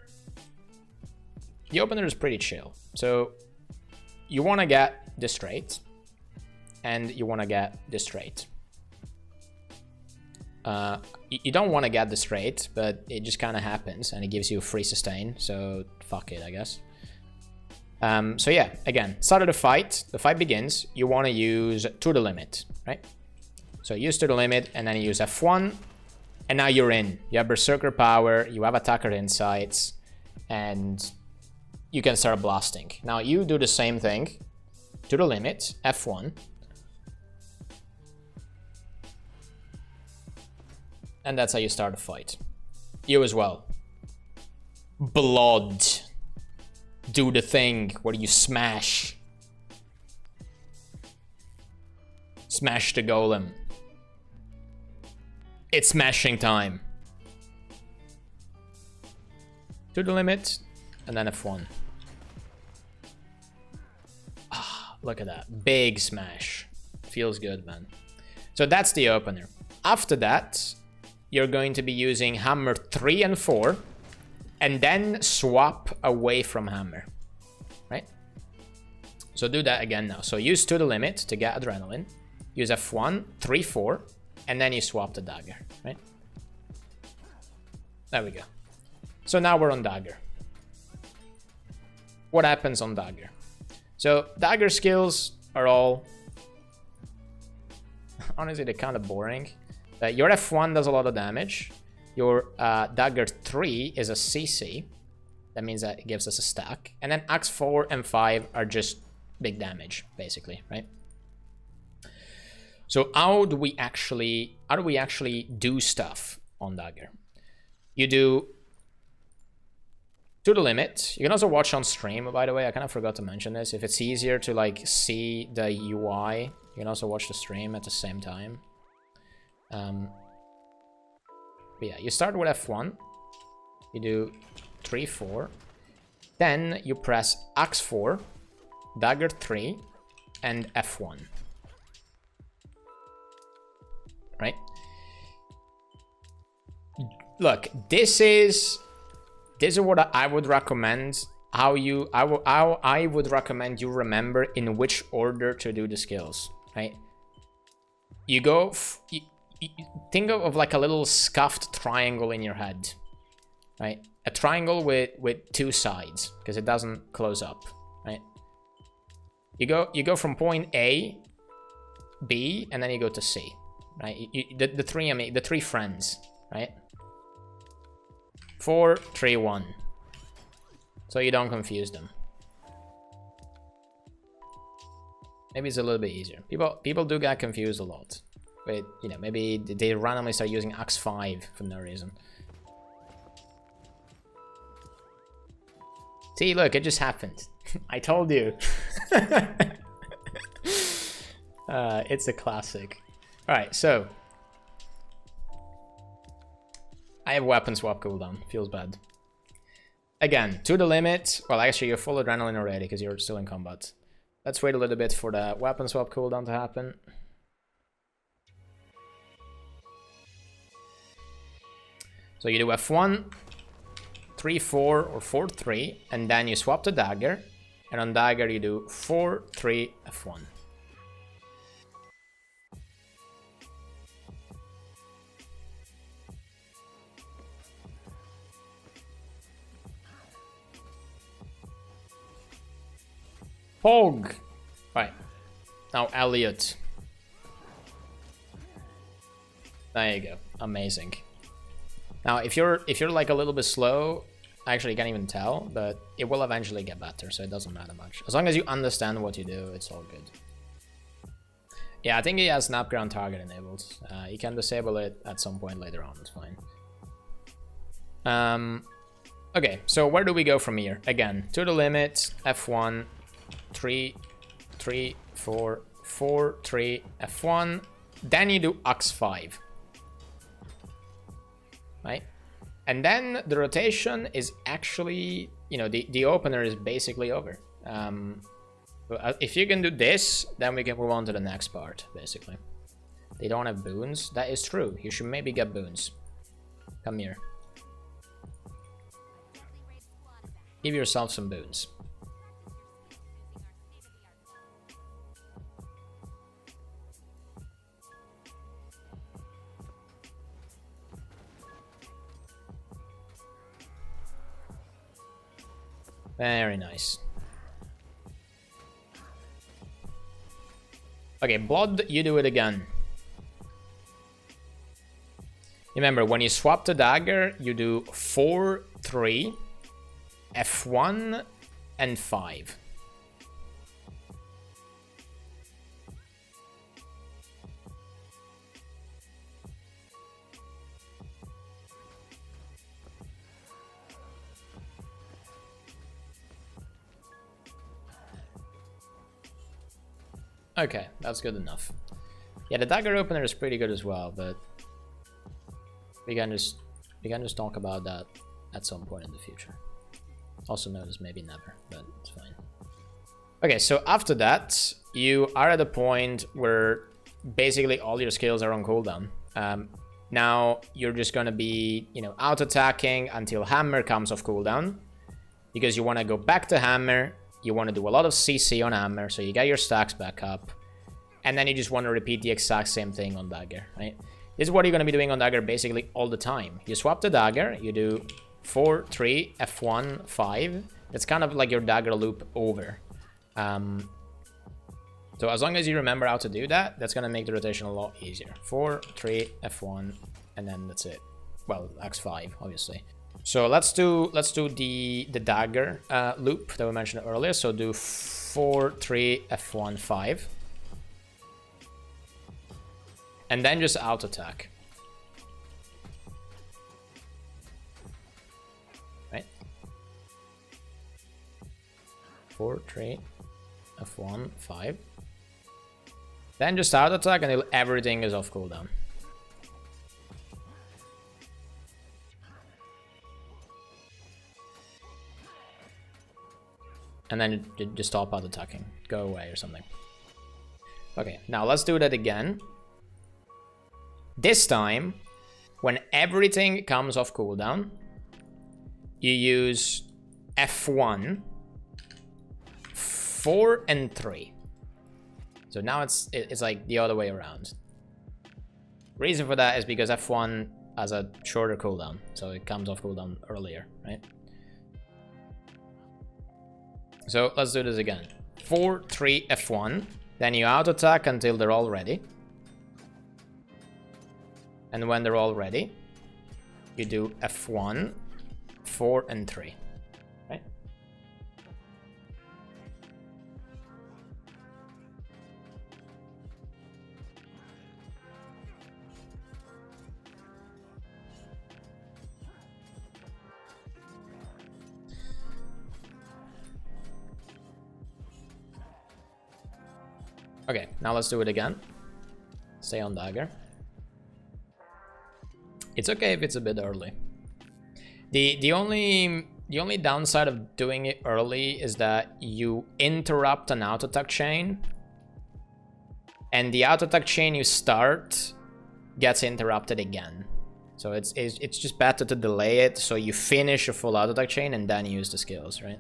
is pretty chill. So, you want to get this trait, and you want to get this trait. You don't want to get this trait, but it just kind of happens, and it gives you a free sustain, so fuck it, I guess. So yeah, again, start of the fight begins, you want to use to the limit, right? So use to the limit, and then you use F1, and now you're in. You have Berserker power, you have Attacker Insights, and you can start blasting. Now you do the same thing, to the limit, F1. And that's how you start a fight. You as well. Blood. Do the thing where you smash. Smash the golem. It's smashing time. To the limit, and then F1. Ah, look at that. Big smash. Feels good, man. So that's the opener. After that, you're going to be using hammer 3 and 4, and then swap away from hammer, right? So do that again now. So use to the limit to get adrenaline, use F1, 3, 4, and then you swap the dagger, right? There we go. So now we're on dagger. What happens on dagger? So dagger skills are all... honestly, they're kind of boring. Your F1 does a lot of damage. Your Dagger 3 is a CC. That means that it gives us a stack. And then Axe 4 and 5 are just big damage, basically, right? So how do we actually do stuff on Dagger? You do to the limit. You can also watch on stream, by the way. I kind of forgot to mention this. If it's easier to like see the UI, you can also watch the stream at the same time. But yeah, you start with F1, you do 3, 4, then you press Axe 4, Dagger 3, and F1. Right? Look, this is what I would recommend. How I would recommend you remember in which order to do the skills. Right? You go. You think of like a little scuffed triangle in your head, right? A triangle with 2 sides, because it doesn't close up, right? You go from point A, B, and then you go to C, right? The three friends, right? 4, 3, 1. So you don't confuse them. Maybe it's a little bit easier. People do get confused a lot. But, you know, maybe they randomly start using Axe 5 for no reason. See, look, it just happened. I told you. It's a classic. Alright, so. I have weapon swap cooldown. Feels bad. Again, to the limit. Well, actually, you're full adrenaline already because you're still in combat. Let's wait a little bit for the weapon swap cooldown to happen. So you do F1, 3, 4, or 4, 3, and then you swap the dagger. And on dagger, you do 4, 3, F1. Pog! Right. Now Elliot. There you go. Amazing. Now if you're like a little bit slow, actually you can't even tell, but it will eventually get better, so it doesn't matter much. As long as you understand what you do, it's all good. Yeah, I think he has snap ground target enabled. You can disable it at some point later on, it's fine. Okay, so where do we go from here? Again, to the limit, F1, 3, 3, 4, 4, 3, F1. Then you do Axe 5. Right? And then the rotation is actually, you know, the opener is basically over. If you can do this, then we can move on to the next part, basically. They don't have boons. That is true. You should maybe get boons. Come here. Give yourself some boons. Very nice. Okay, blood, you do it again. Remember, when you swap the dagger, you do 4, 3, F1, and 5. Okay, that's good enough. Yeah, the dagger opener is pretty good as well, but we can just talk about that at some point in the future. Also known as maybe never, but it's fine. Okay, so after that, you are at a point where basically all your skills are on cooldown. Now you're just gonna be, you know, out attacking until hammer comes off cooldown, because you want to go back to hammer. You want to do a lot of CC on hammer, so you get your stacks back up. And then you just want to repeat the exact same thing on dagger, right? This is what you're going to be doing on dagger basically all the time. You swap the dagger, you do 4, 3, F1, 5. That's kind of like your dagger loop over. So as long as you remember how to do that, that's going to make the rotation a lot easier. 4, 3, F1, and then that's it. Well, X5, obviously. So let's do the dagger loop that we mentioned earlier. So do 4, 3, F1, 5. And then just out attack. Right? 4, 3, F1, 5. Then just out attack until everything is off cooldown. And then you just stop out attacking. Go away or something. Okay, now let's do that again. This time, when everything comes off cooldown, you use F1, 4, and 3. So now it's like the other way around. Reason for that is because F1 has a shorter cooldown, so it comes off cooldown earlier, right? So let's do this again. 4, 3, F1. Then you auto attack until they're all ready. And when they're all ready, you do F1, 4, and 3. Right? Okay, now let's do it again. Stay on dagger. It's okay if it's a bit early. The only downside of doing it early is that you interrupt an auto attack chain, and the auto attack chain you start gets interrupted again. So it's just better to delay it so you finish a full auto attack chain and then use the skills, right?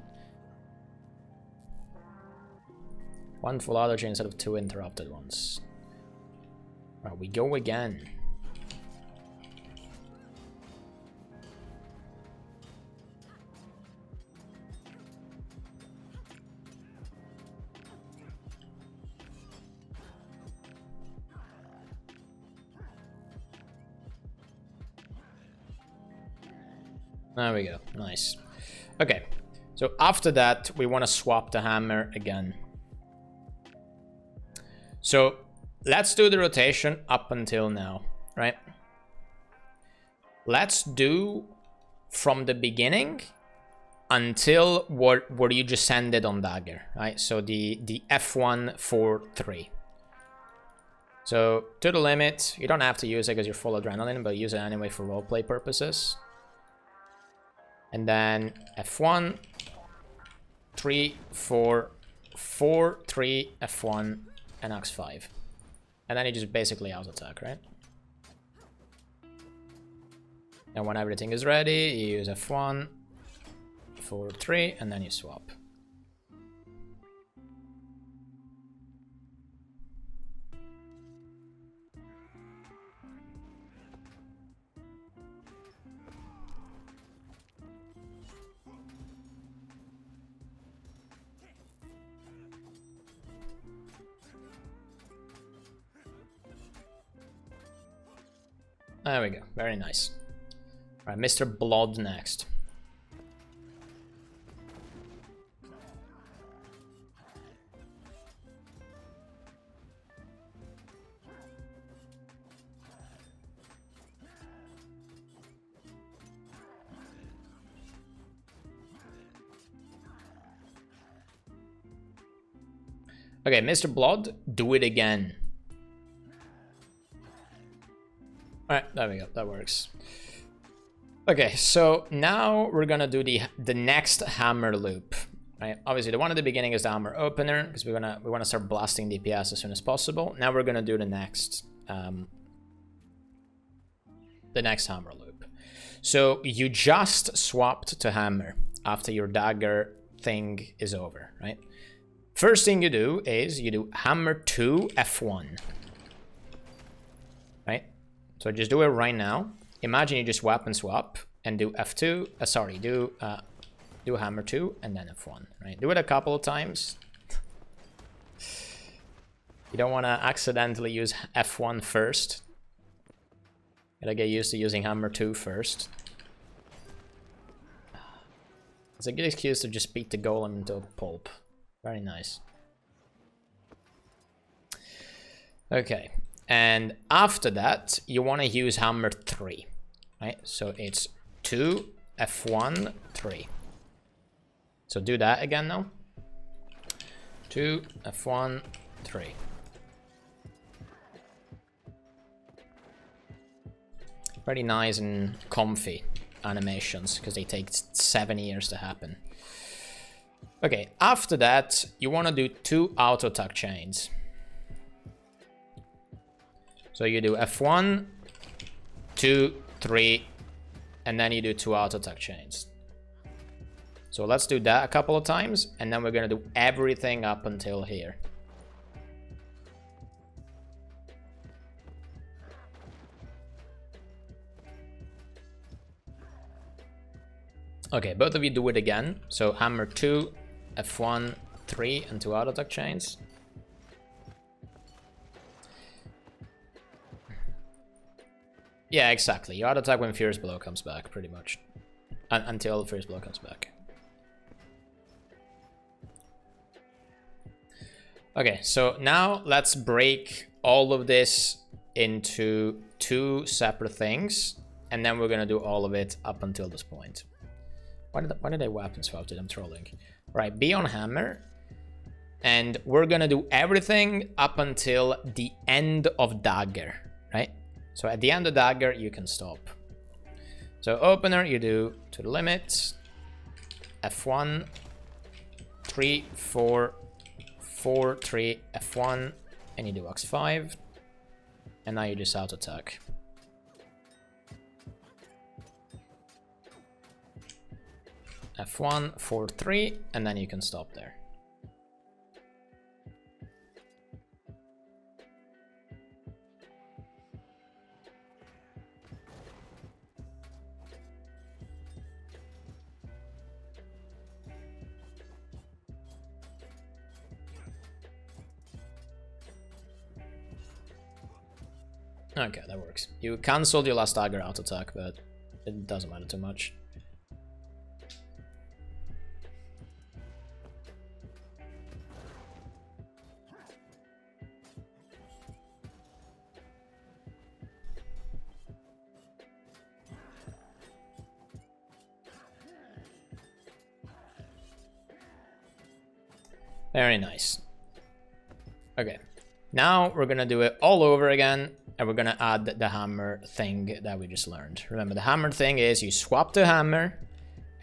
One full auto chain instead of 2 interrupted ones. Alright, we go again. There we go, nice. Okay, so after that, we want to swap the hammer again. So let's do the rotation up until now, right? Let's do from the beginning until where you just ended on dagger, right? So the F1, 4, 3. So to the limit, you don't have to use it because you're full adrenaline, but use it anyway for roleplay purposes. And then F1, 3, 4, 4, 3, F1, and X5. And then you just basically auto attack, right? And when everything is ready, you use F1, 4, 3, and then you swap. There we go, very nice. All right, Mr. Blood next. Okay, Mr. Blood, do it again. Alright, there we go, that works. Okay, so now we're gonna do the next hammer loop. Right? Obviously the one at the beginning is the hammer opener, because we wanna start blasting DPS as soon as possible. Now we're gonna do the next hammer loop. So you just swapped to hammer after your dagger thing is over, right? First thing you do is you do hammer 2 F1. Right? So just do it right now. Imagine you just weapon swap and do F2, do hammer 2 and then F1, right? Do it a couple of times. You don't want to accidentally use F1 first. Gotta get used to using hammer 2 first. It's a good excuse to just beat the golem into a pulp. Very nice. Okay. And after that, you want to use hammer 3, right? So it's 2, F1, 3. So do that again now. 2, F1, 3. Pretty nice and comfy animations, because they take 7 years to happen. Okay, after that, you want to do 2 auto attack chains. So you do F1, 2, 3, and then you do 2 auto attack chains. So let's do that a couple of times, and then we're gonna do everything up until here. Okay, both of you do it again. So hammer 2, F1, 3 and 2 auto attack chains. Yeah, exactly. You auto attack when Fierce Blow comes back, pretty much. Until Fierce Blow comes back. Okay, so now let's break all of this into 2 separate things, and then we're gonna do all of it up until this point. Why did I weapon swap it? I'm trolling. Right, be on hammer, and we're gonna do everything up until the end of dagger, right? So at the end of dagger, you can stop. So opener, you do to the limit, F1, 3, 4, 4, 3, F1, and you do X5, and now you just auto attack. F1, 4, 3, and then you can stop there. Okay, that works. You cancelled your last dagger auto attack, but it doesn't matter too much. Very nice. Okay, now we're gonna do it all over again, and we're gonna add the hammer thing that we just learned. Remember, the hammer thing is you swap the hammer,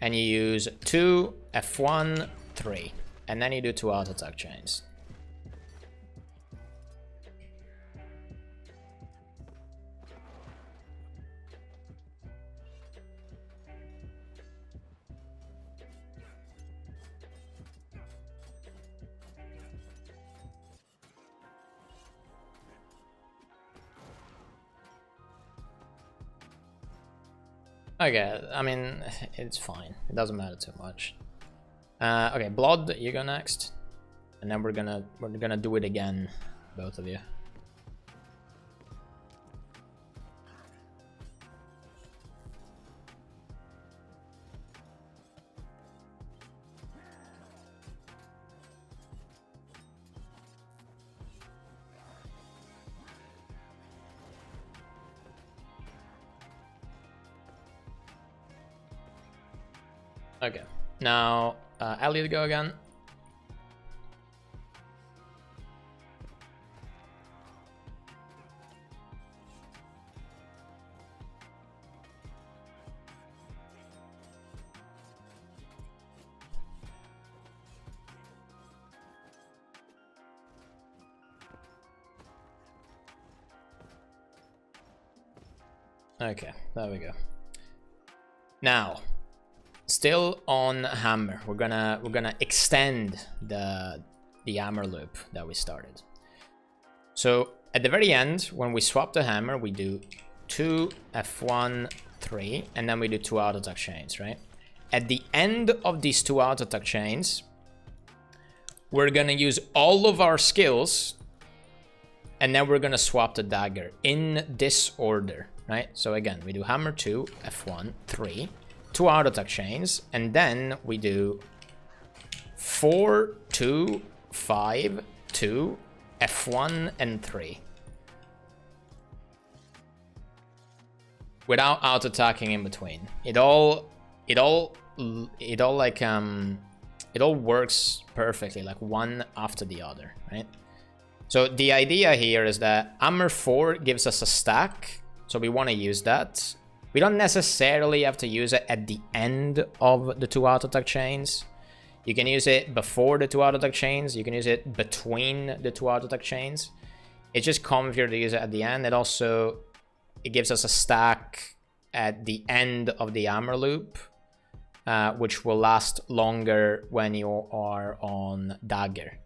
and you use 2, F1, 3, and then you do 2 auto attack chains. Okay, I mean, it's fine. It doesn't matter too much. Okay, Blood, you go next. And then we're gonna do it again, both of you. Okay, now Elliot, go again. Okay, there we go. Now, still on hammer, we're gonna extend the hammer loop that we started. So at the very end, when we swap the hammer, we do 2 F1 3, and then we do 2 auto attack chains, right? At the end of these 2 auto attack chains, we're gonna use all of our skills, and then we're gonna swap the dagger in this order, right? So again, we do hammer 2, F1 3, 2 auto attack chains, and then we do 4, 2, 5, 2, F1, and 3. Without auto attacking in between. It all works perfectly, like one after the other, right? So the idea here is that hammer 4 gives us a stack, so we want to use that. We don't necessarily have to use it at the end of the 2 auto attack chains. You can use it before the 2 auto attack chains. You can use it between the 2 auto attack chains. It's just comfier to use it at the end. It gives us a stack at the end of the hammer loop, which will last longer when you are on dagger.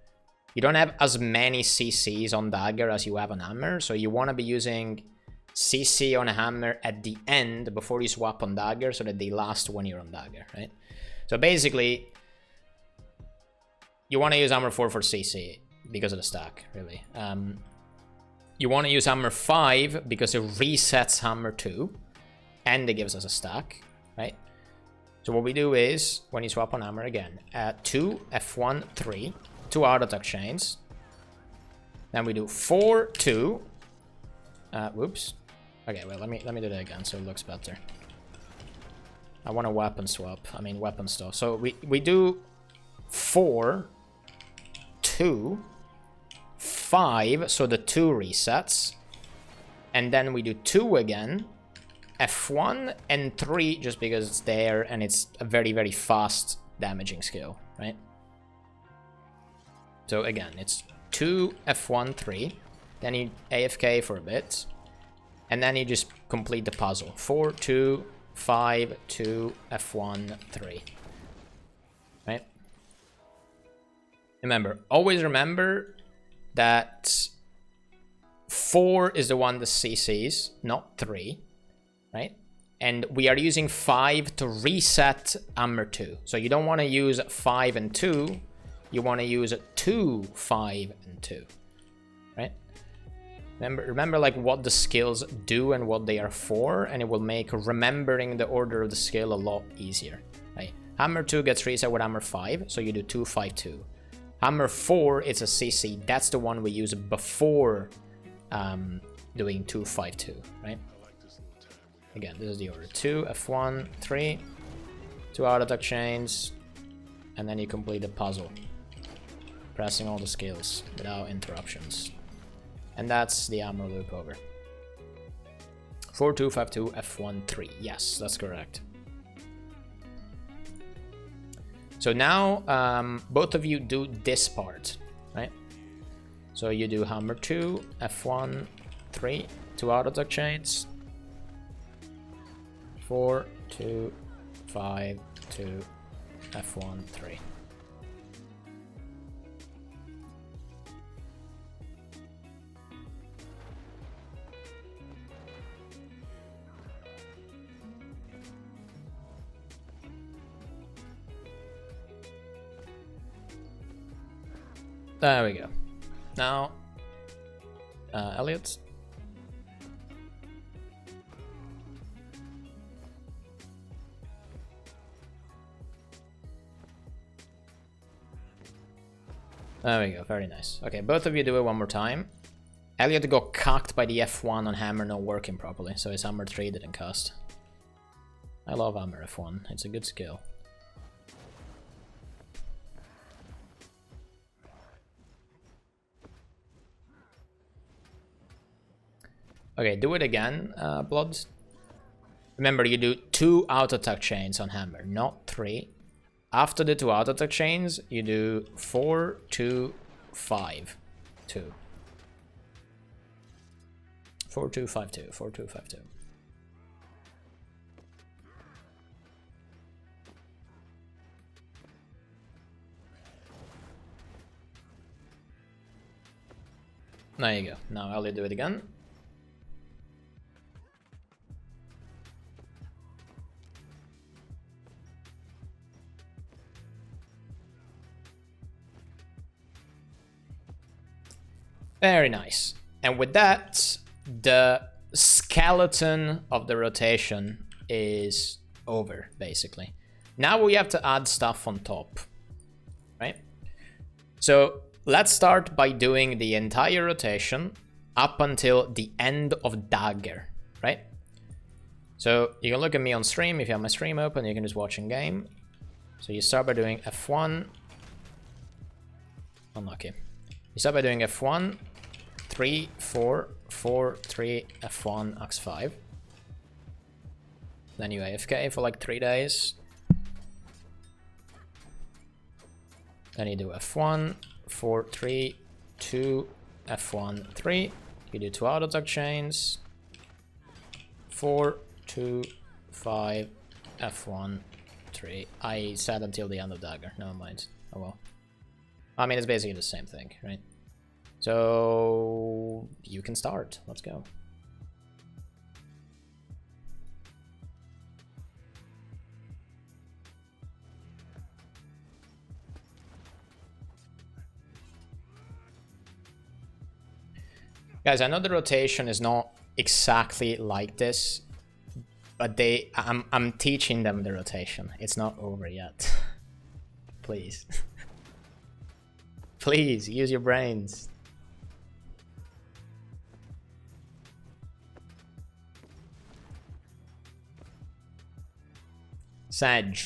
You don't have as many CCs on dagger as you have on hammer, so you want to be using CC on a hammer at the end before you swap on dagger, so that they last when you're on dagger, right? So basically, you want to use armor 4 for CC because of the stack, really. You want to use hammer 5 because it resets hammer 2 and it gives us a stack, right? So what we do is, when you swap on hammer again, 2, F1, 3, 2 auto attack chains. Then we do 4, 2. Whoops. Okay, well, let me do that again so it looks better. I want a weapon swap. I mean, weapon stuff. So we do 4, 2, 5, so the 2 resets. And then we do 2 again. F1 and 3 just because it's there and it's a very, very fast damaging skill, right? So again, it's 2, F1, 3. Then you AFK for a bit. And then you just complete the puzzle. 4, 2, 5, 2, F1, 3. Right? Remember, always remember that 4 is the one that CCs, not 3. Right? And we are using 5 to reset hammer 2. So you don't want to use 5 and 2. You want to use 2, 5, and 2. Right? Remember like what the skills do and what they are for, and it will make remembering the order of the skill a lot easier. Right? Hammer 2 gets reset with hammer 5, so you do 2, 5, 2. Hammer 4, it's a CC. That's the one we use before doing 2, 5, 2. Right? Again, this is the order. 2, F1, 3, 2 auto attack chains, and then you complete the puzzle. Pressing all the skills without interruptions. And that's the armor loop over. 4, 2, 5, 2, F1, 3. Yes, that's correct. So now, both of you do this part, right? So you do hammer 2, F1, 3, 2 auto attack chains. 4, 2, 5, 2, F1, 3. There we go. Now, Elliot. There we go, very nice. Okay, both of you do it one more time. Elliot got cocked by the F1 on hammer not working properly, so his hammer 3 didn't cast. I love hammer F1, it's a good skill. Okay, do it again, Blood. Remember, you do 2 auto attack chains on hammer, not 3. After the 2 auto attack chains, you do 4, 2, 5, 2. 4, 2, 5, 2. 4, 2, 5, 2. There you go. Now I'll do it again. Very nice. And with that, the skeleton of the rotation is over, basically. Now we have to add stuff on top, right? So let's start by doing the entire rotation up until the end of Dagger, right? So you can look at me on stream. If you have my stream open, you can just watch in game. So you start by doing F1. Unlucky. You start by doing F1, 3, 4, 4, 3, F1, X5. Then you AFK for like 3 days. Then you do F1, 4, 3, 2, F1, 3. You do 2 auto attack chains. 4, 2, 5, F1, 3. I said until the end of Dagger. Never mind. Oh well. I mean, it's basically the same thing, right? So you can start. Let's go. Guys, I know the rotation is not exactly like this, but I'm teaching them the rotation. It's not over yet. Please. Please, use your brains. Sag.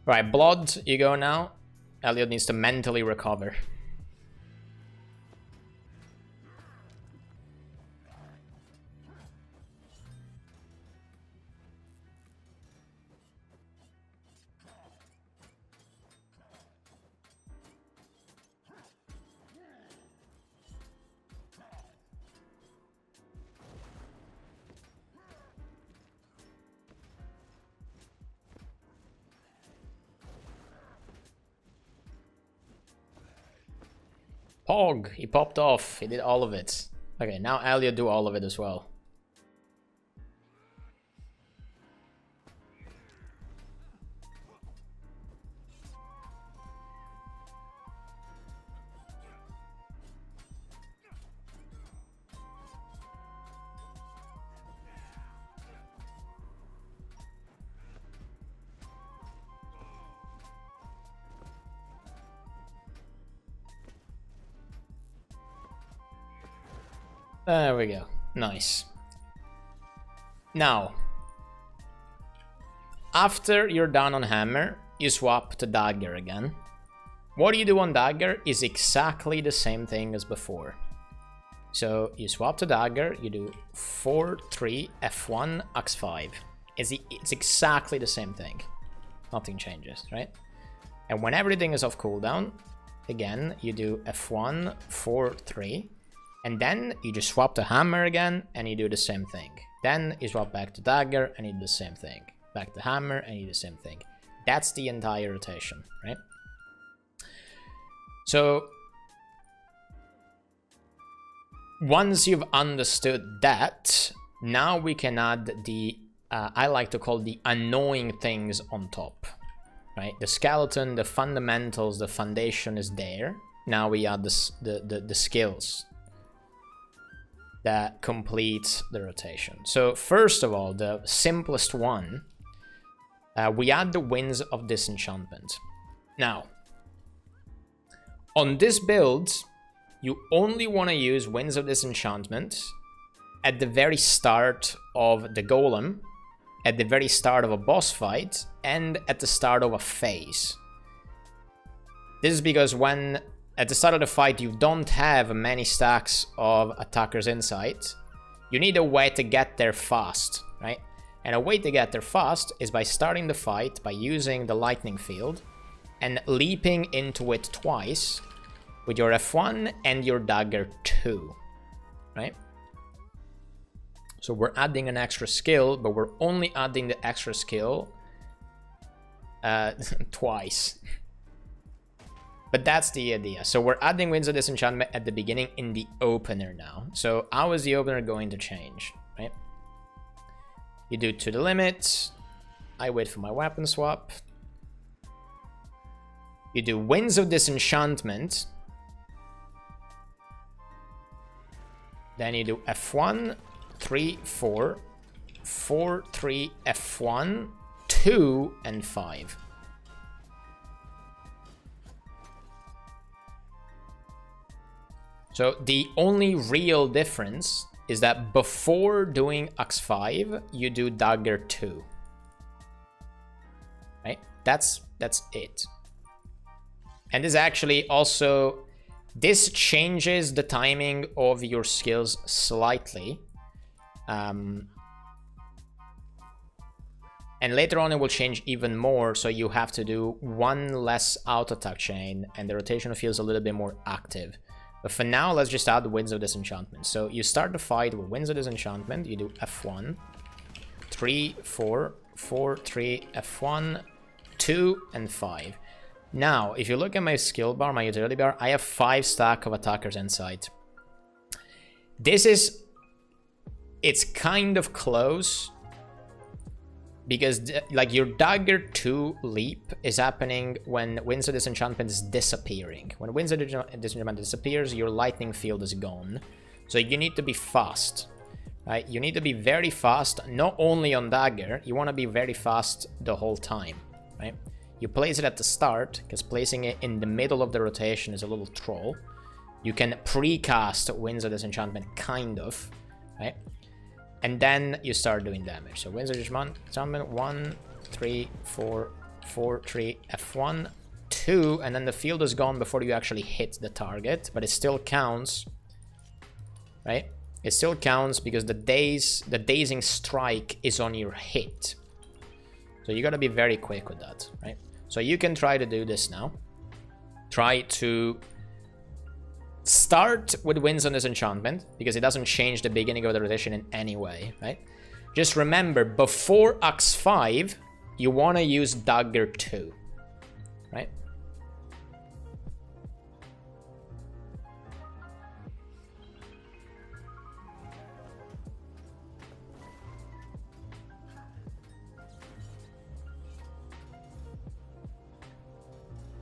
Right, Blood, you go now. Elliot needs to mentally recover. Pog, he popped off. He did all of it. Okay, now Elliot do all of it as well. There we go. Nice. Now, after you're done on Hammer, you swap to Dagger again. What you do on Dagger is exactly the same thing as before. So you swap to Dagger, you do 4-3 F1 X5. It's exactly the same thing. Nothing changes, right? And when everything is off cooldown, again, you do F1 4-3. And then you just swap to Hammer again, and you do the same thing. Then you swap back to Dagger, and you do the same thing. Back to Hammer, and you do the same thing. That's the entire rotation, right? So, once you've understood that, now we can add the, I like to call the annoying things on top, right? The skeleton, the fundamentals, the foundation is there. Now we add the skills that complete the rotation. So first of all, the simplest one, we add the Winds of Disenchantment. Now, on this build, you only want to use Winds of Disenchantment at the very start of the Golem, at the very start of a boss fight, and at the start of a phase. This is because when at the start of the fight, you don't have many stacks of Attacker's Insight. You need a way to get there fast, right? And a way to get there fast is by starting the fight by using the Lightning Field and leaping into it twice with your F1 and your Dagger 2, right? So we're adding an extra skill, but we're only adding the extra skill twice. But that's the idea. So we're adding Winds of Disenchantment at the beginning in the opener now. So how is the opener going to change, right? You do to the limit. I wait for my weapon swap. You do Winds of Disenchantment. Then you do F1, 3, 4, 4, 3, F1, 2, and 5. So the only real difference is that before doing X5, you do Dagger 2. Right? That's it. And this actually also, this changes the timing of your skills slightly. And later on it will change even more, so you have to do one less auto attack chain and the rotation feels a little bit more active. But for now, let's just add Winds of Disenchantment. So you start the fight with Winds of Disenchantment. You do F1, 3, 4, 4, 3, F1, 2, and 5. Now, if you look at my skill bar, my utility bar, I have 5 stack of Attacker's Insight. This is... It's kind of close. Because, like, your Dagger 2 leap is happening when Winds of Disenchantment is disappearing. When Winds of Disenchantment disappears, your Lightning Field is gone. So you need to be fast, right? You need to be very fast, not only on Dagger, you want to be very fast the whole time, right? You place it at the start, because placing it in the middle of the rotation is a little troll. You can precast Winds of Disenchantment, kind of, right? And then you start doing damage. So Winds of Disenchantment, 1, 3, 4, 4, 3, F1, 2, and then the field is gone before you actually hit the target, but it still counts, right? It still counts because the dazing strike is on your hit. So you gotta be very quick with that, right? So you can try to do this now. Try to start with Winds on Disenchantment, because it doesn't change the beginning of the rotation in any way, right? Just remember, before Axe 5, you want to use Dagger 2, right?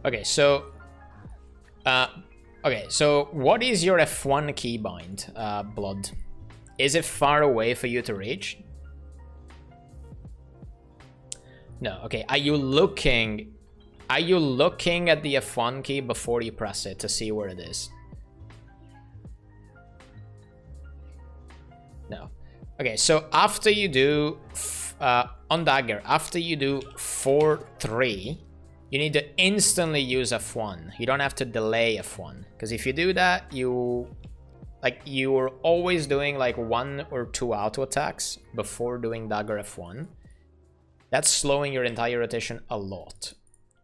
Okay, so what is your F1 keybind, Blood? Is it far away for you to reach? No, okay. Are you looking at the F1 key before you press it to see where it is? No. Okay, so after you do on Dagger, after you do 4-3, you need to instantly use F1. You don't have to delay F1, because if you do that, you're always doing like 1 or 2 auto attacks before doing Dagger F1. That's slowing your entire rotation a lot,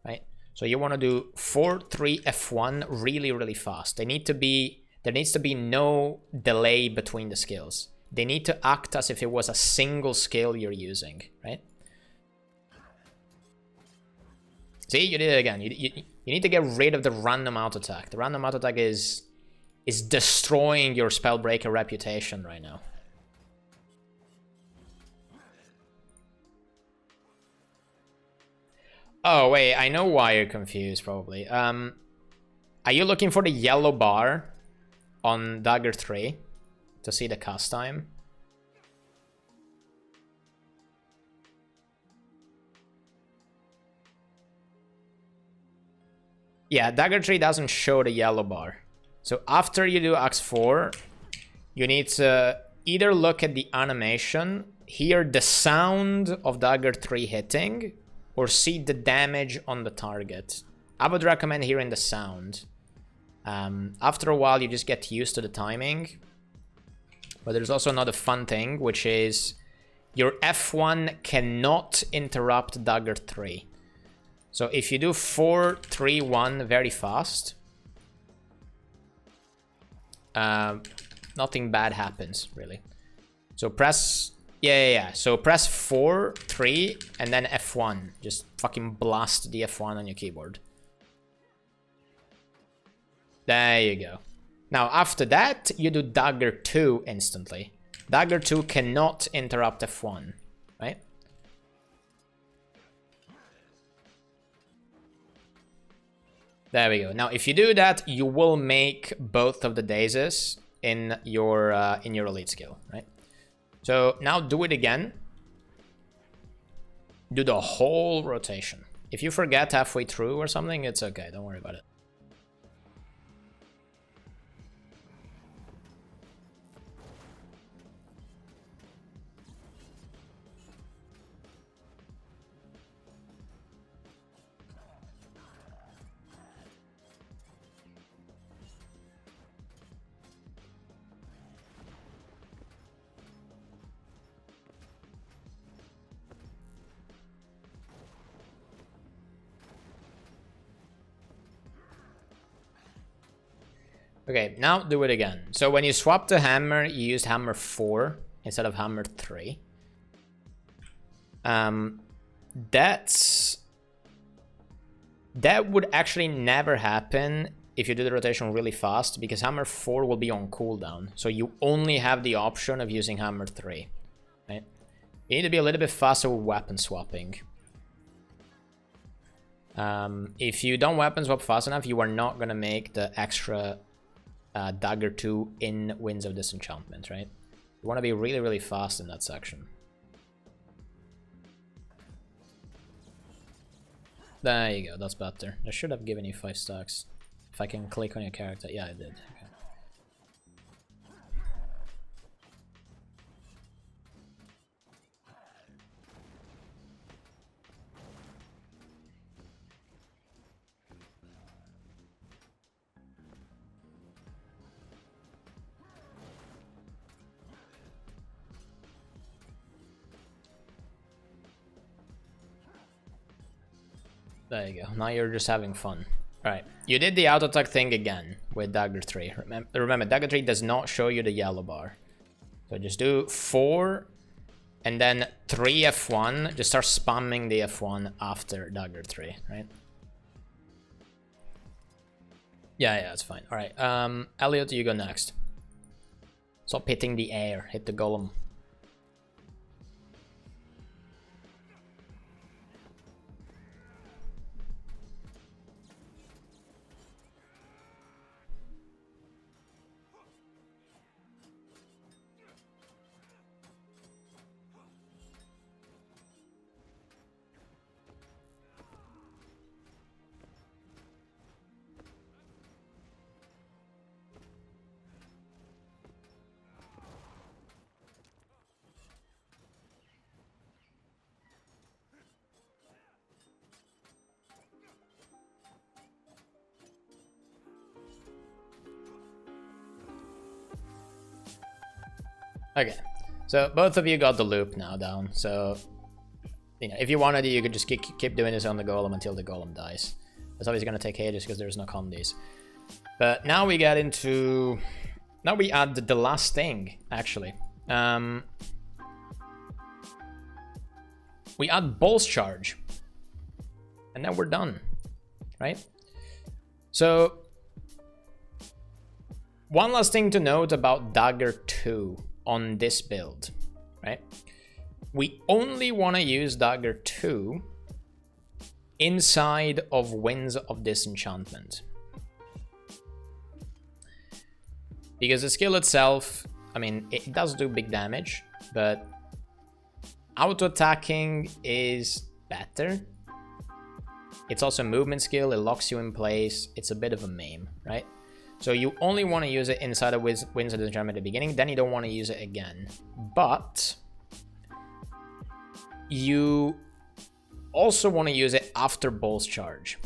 right? So you want to do 4-3 F1 really, really fast. There needs to be no delay between the skills. They need to act as if it was a single skill you're using, right? See, you did it again. You need to get rid of the random auto attack. The random auto attack is destroying your Spellbreaker reputation right now. Oh, wait, I know why you're confused, probably. Are you looking for the yellow bar on Dagger 3 to see the cast time? Yeah, Dagger 3 doesn't show the yellow bar. So after you do Axe 4, you need to either look at the animation, hear the sound of Dagger 3 hitting, or see the damage on the target. I would recommend hearing the sound. After a while, you just get used to the timing. But there's also another fun thing, which is your F1 cannot interrupt Dagger 3. So if you do 4-3-1 very fast, nothing bad happens, really. So press... Yeah. So press 4-3 and then F1. Just fucking blast the F1 on your keyboard. There you go. Now, after that, you do Dagger 2 instantly. Dagger 2 cannot interrupt F1, right? There we go. Now, if you do that, you will make both of the dazes in your elite skill, right? So now do it again. Do the whole rotation. If you forget halfway through or something, it's okay. Don't worry about it. Okay, now do it again. So when you swap the hammer, you used hammer 4 instead of hammer 3. That would actually never happen if you do the rotation really fast, because hammer 4 will be on cooldown. So you only have the option of using hammer 3. Right? You need to be a little bit faster with weapon swapping. If you don't weapon swap fast enough, you are not going to make the extra Dagger 2 in Winds of Disenchantment, right? You want to be really, really fast in that section. There you go, that's better. I should have given you 5 stacks. If I can click on your character. Yeah, I did. Okay. There you go. Now you're just having fun. Alright, you did the auto attack thing again with Dagger 3. Remember, Dagger 3 does not show you the yellow bar. So just do 4 and then 3 F1. Just start spamming the F1 after Dagger 3, right? Yeah, it's fine. Alright, Elliot, you go next. Stop hitting the air, hit the golem. Okay, so both of you got the loop now down, so you know, if you wanted, you could just keep doing this on the golem until the golem dies. It's always gonna take ages because there's no combis. But now we get into... Now we add the last thing, actually. We add Bolt's Charge. And then we're done, right? So, one last thing to note about Dagger 2 on this build, right? We only want to use Dagger 2 inside of Winds of Disenchantment. Because the skill itself, I mean, it does do big damage, but auto-attacking is better. It's also a movement skill, it locks you in place, it's a bit of a meme, right? So you only want to use it inside of Winds of Disenchantment at the beginning, then you don't want to use it again. But you also want to use it after Bolt's Charge.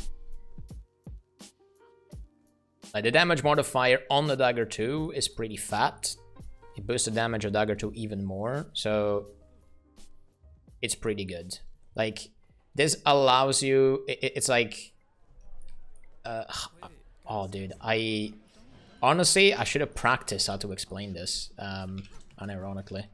Like, the damage modifier on the Dagger 2 is pretty fat. It boosts the damage of Dagger 2 even more, so it's pretty good. Like, this allows you... It's like... oh, dude, honestly, I should have practiced how to explain this, unironically.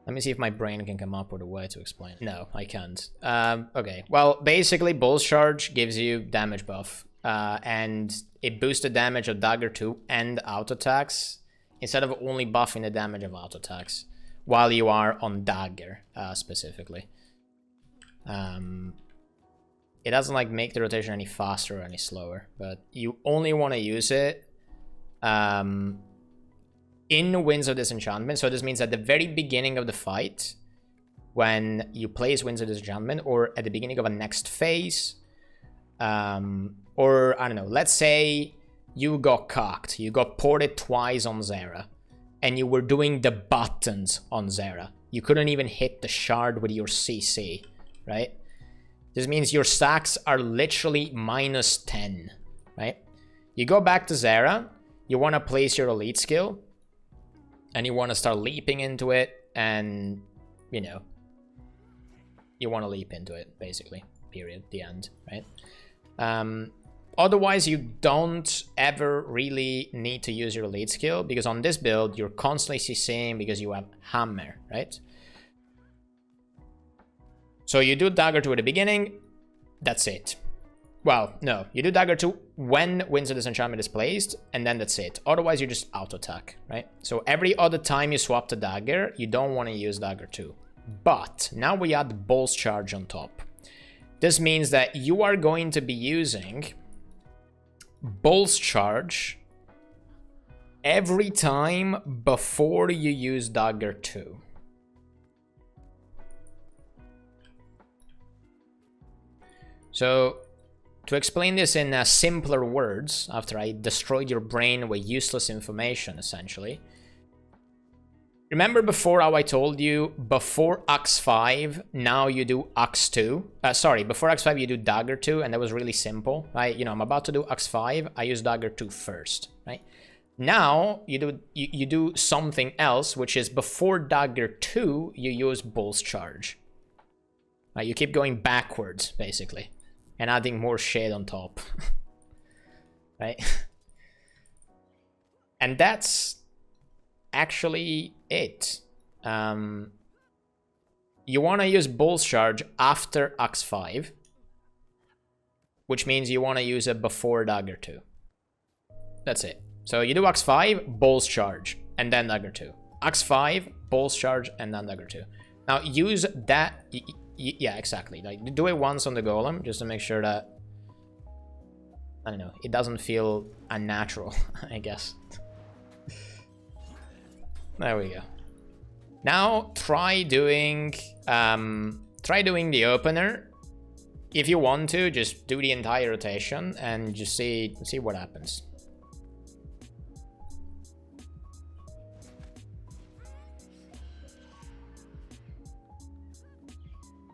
Let me see if my brain can come up with a way to explain it. No, I can't. Okay, well, basically, Bolt's Charge gives you damage buff. And it boosts the damage of Dagger 2 and auto attacks instead of only buffing the damage of auto attacks while you are on Dagger specifically. It doesn't like make the rotation any faster or any slower, but you only want to use it in Winds of Disenchantment. So this means at the very beginning of the fight, when you place Winds of Disenchantment, or at the beginning of a next phase, or, I don't know, let's say you got cocked, you got ported twice on Zera, and you were doing the buttons on Zera. You couldn't even hit the shard with your CC, right? This means your stacks are literally -10, right? You go back to Zera, you want to place your elite skill, and you want to start leaping into it, and, you know, you want to leap into it, basically, period, the end, right? Otherwise, you don't ever really need to use your elite skill, because on this build, you're constantly CCing because you have Hammer, right? So you do Dagger 2 at the beginning, that's it. Well, no, you do Dagger 2 when Winds of Disenchantment is placed, and then that's it. Otherwise, you just auto-attack, right? So every other time you swap to Dagger, you don't want to use Dagger 2. But now we add Bolt's Charge on top. This means that you are going to be using Bolt's Charge every time before you use Dagger 2. So, to explain this in simpler words, after I destroyed your brain with useless information, essentially. Remember before how I told you, before Axe 5, now you do Axe 2? Before Axe 5 you do Dagger 2, and that was really simple, right? You know, I'm about to do Axe 5, I use Dagger 2 first, right? Now, you do something else, which is before Dagger 2, you use Bull's Charge. Right? You keep going backwards, basically, and adding more shade on top. Right? And that's actually it. You want to use Bull's Charge after Axe 5, which means you want to use it before Dagger 2. That's it. So you do Axe 5, Bull's Charge, and then Dagger 2. Axe 5, Bull's Charge, and then Dagger 2. Now use that... yeah, exactly. Like, do it once on the Golem, just to make sure that... I don't know, it doesn't feel unnatural, I guess. There we go. Now try doing the opener. If you want to, just do the entire rotation and just see what happens.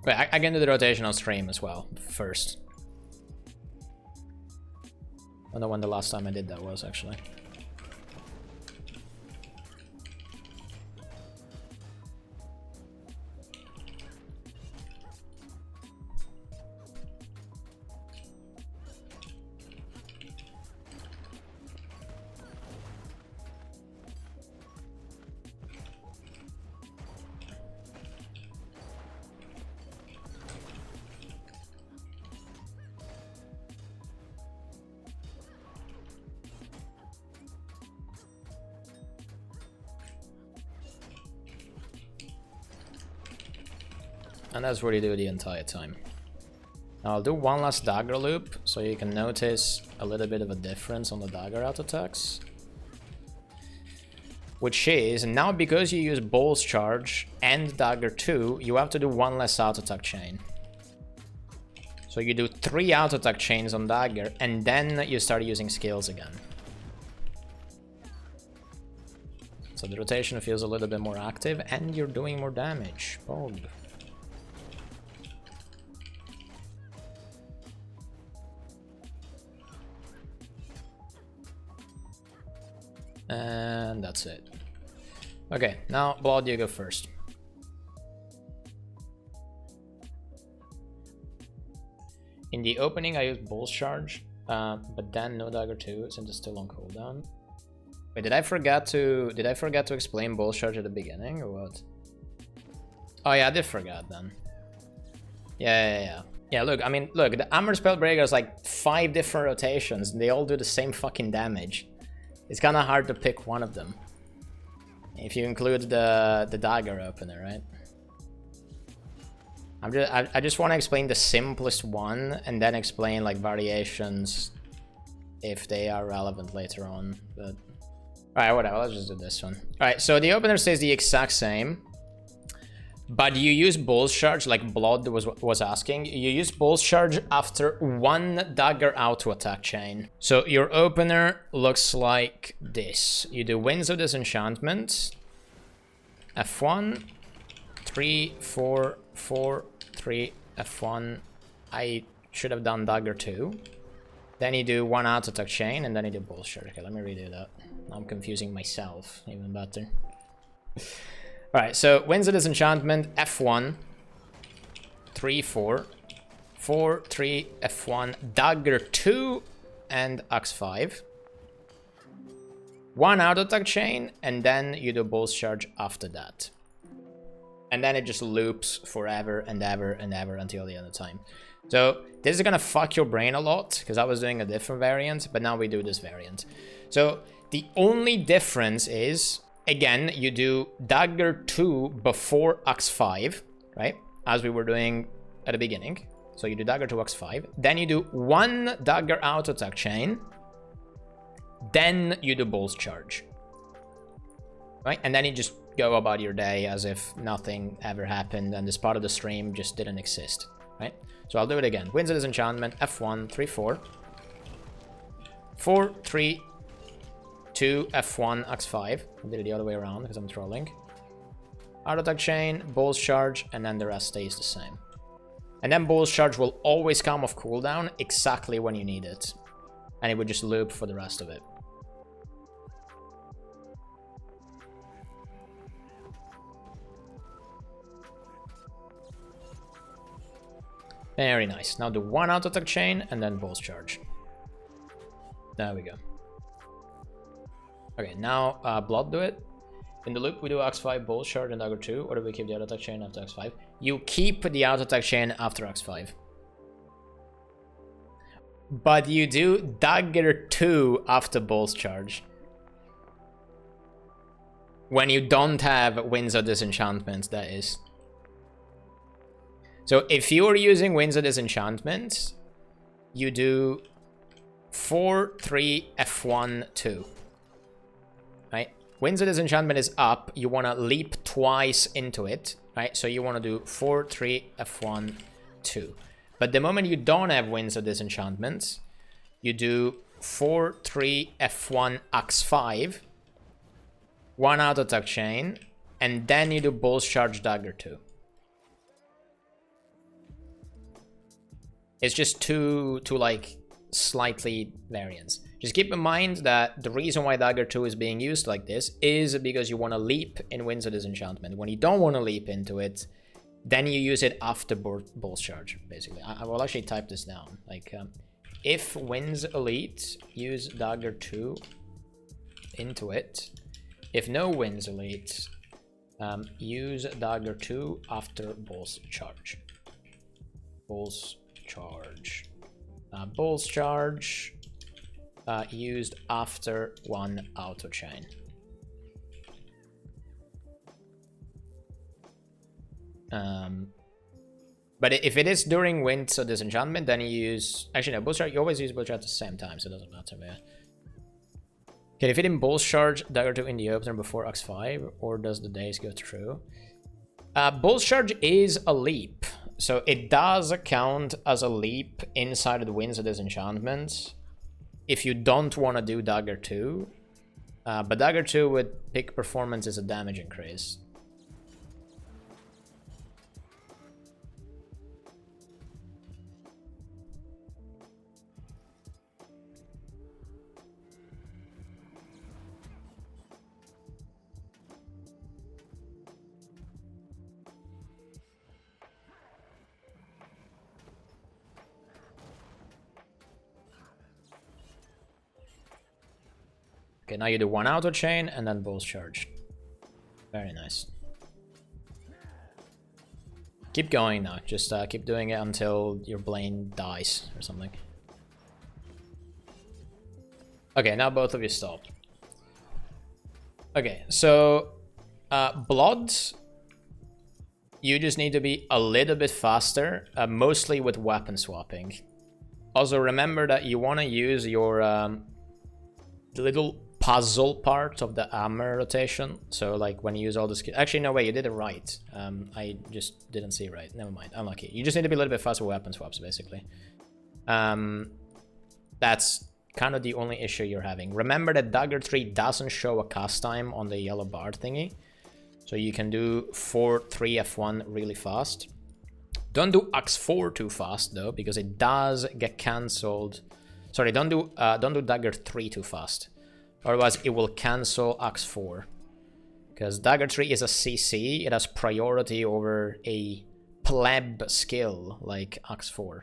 Wait, I can do the rotation on stream as well first. I don't know when the last time I did that was, actually. And that's what you do the entire time. Now I'll do one last dagger loop, so you can notice a little bit of a difference on the dagger out attacks. Which is, now because you use Bull's Charge and Dagger 2, you have to do one less out attack chain. So you do 3 out attack chains on Dagger, and then you start using skills again. So the rotation feels a little bit more active, and you're doing more damage. Bog. And that's it. Okay, now Blood, you go first. In the opening I used Bull's Charge, but then no Dagger 2 since it's still on cooldown. Wait, did I forget to explain Bull's Charge at the beginning or what? Oh yeah, I did forget then. Yeah. Yeah, look, I mean, look, the Armor Spellbreaker is like 5 different rotations and they all do the same fucking damage. It's kind of hard to pick one of them. If you include the dagger opener, right? I just want to explain the simplest one and then explain like variations if they are relevant later on. But alright, whatever, let's just do this one. Alright, so the opener stays the exact same. But you use Bull's Charge, like Blood was asking. You use Bull's Charge after 1 dagger auto attack chain. So your opener looks like this. You do Winds of Disenchantment, F1, 3, 4, 4, 3, F1. I should have done Dagger 2. Then you do 1 auto attack chain, and then you do Bull's Charge. Okay, let me redo that. I'm confusing myself even better. Alright, so Winds of Disenchantment, F1, 3, 4, 4, 3, F1, Dagger 2, and Axe 5. 1 auto attack chain, and then you do Bull's Charge after that. And then it just loops forever and ever and ever until the end of time. So this is gonna fuck your brain a lot, because I was doing a different variant, but now we do this variant. So the only difference is, again, you do Dagger 2 before Axe 5, right? As we were doing at the beginning. So you do Dagger 2, Axe 5. Then you do 1 Dagger auto attack chain. Then you do Bull's Charge. right? And then you just go about your day as if nothing ever happened and this part of the stream just didn't exist, right? So I'll do it again. Winds of Disenchantment, F1, 3, 4. 4, 3, 2, F1, X5. I did it the other way around because I'm trolling. Auto attack chain, Bull's Charge, and then the rest stays the same. And then Bull's Charge will always come off cooldown exactly when you need it. And it would just loop for the rest of it. Very nice. Now do one auto attack chain and then Bull's Charge. There we go. Okay, now Blood do it. In the loop, we do X5, Bull's Charge, and Dagger 2, or do we keep the auto attack chain after X5? You keep the auto attack chain after X5. But you do Dagger 2 after Bull's Charge. When you don't have Winds of Disenchantment, that is. So if you're using Winds of Disenchantment, you do 4, 3, F1, 2. Right? Winds of Disenchantment is up. You want to leap twice into it. Right? So you want to do 4, 3, F1, 2. But the moment you don't have Winds of Disenchantment, you do 4, 3, F1, X5. One auto attack chain. And then you do Bull's Charge Dagger 2. It's just two like slightly variants. Just keep in mind that the reason why Dagger 2 is being used like this is because you want to leap in Winds of Disenchantment. When you don't want to leap into it, then you use it after Bull's Charge, basically. I will actually type this down. Like, if Winds Elite, use Dagger 2 into it. If no Winds Elite, use Dagger 2 after Bull's Charge. Bull's Charge. Bull's Charge used after one auto chain. But if it is during Winds of Disenchantment, then you use... Actually, no, Bull's Charge, you always use Bull's Charge at the same time, so it doesn't matter, man. Can you fit in Bull's Charge, Dagger 2 in the opener before X5, or does the days go through? Bull's Charge is a leap, so it does count as a leap inside of the Winds of Disenchantment if you don't want to do Dagger 2. But Dagger 2 with pick performance is a damage increase. Okay, now you do one auto chain and then Bull's Charge. Very nice. Keep going now. Just keep doing it until your Blaine dies or something. Okay, now both of you stop. Okay, so Blood, you just need to be a little bit faster, mostly with weapon swapping. Also, remember that you want to use your the little puzzle part of the armor rotation. So like when you use all the skills. Actually, no way, you did it right. I just didn't see it right. Never mind. I'm lucky. You just need to be a little bit faster with weapon swaps, basically. That's kind of the only issue you're having. Remember that Dagger 3 doesn't show a cast time on the yellow bar thingy. So you can do 4, 3, F1 really fast. Don't do X4 too fast though, because it does get cancelled. Sorry, don't do Dagger 3 too fast. Otherwise, it will cancel X4. Because Dagger 3 is a CC, it has priority over a pleb skill like X4.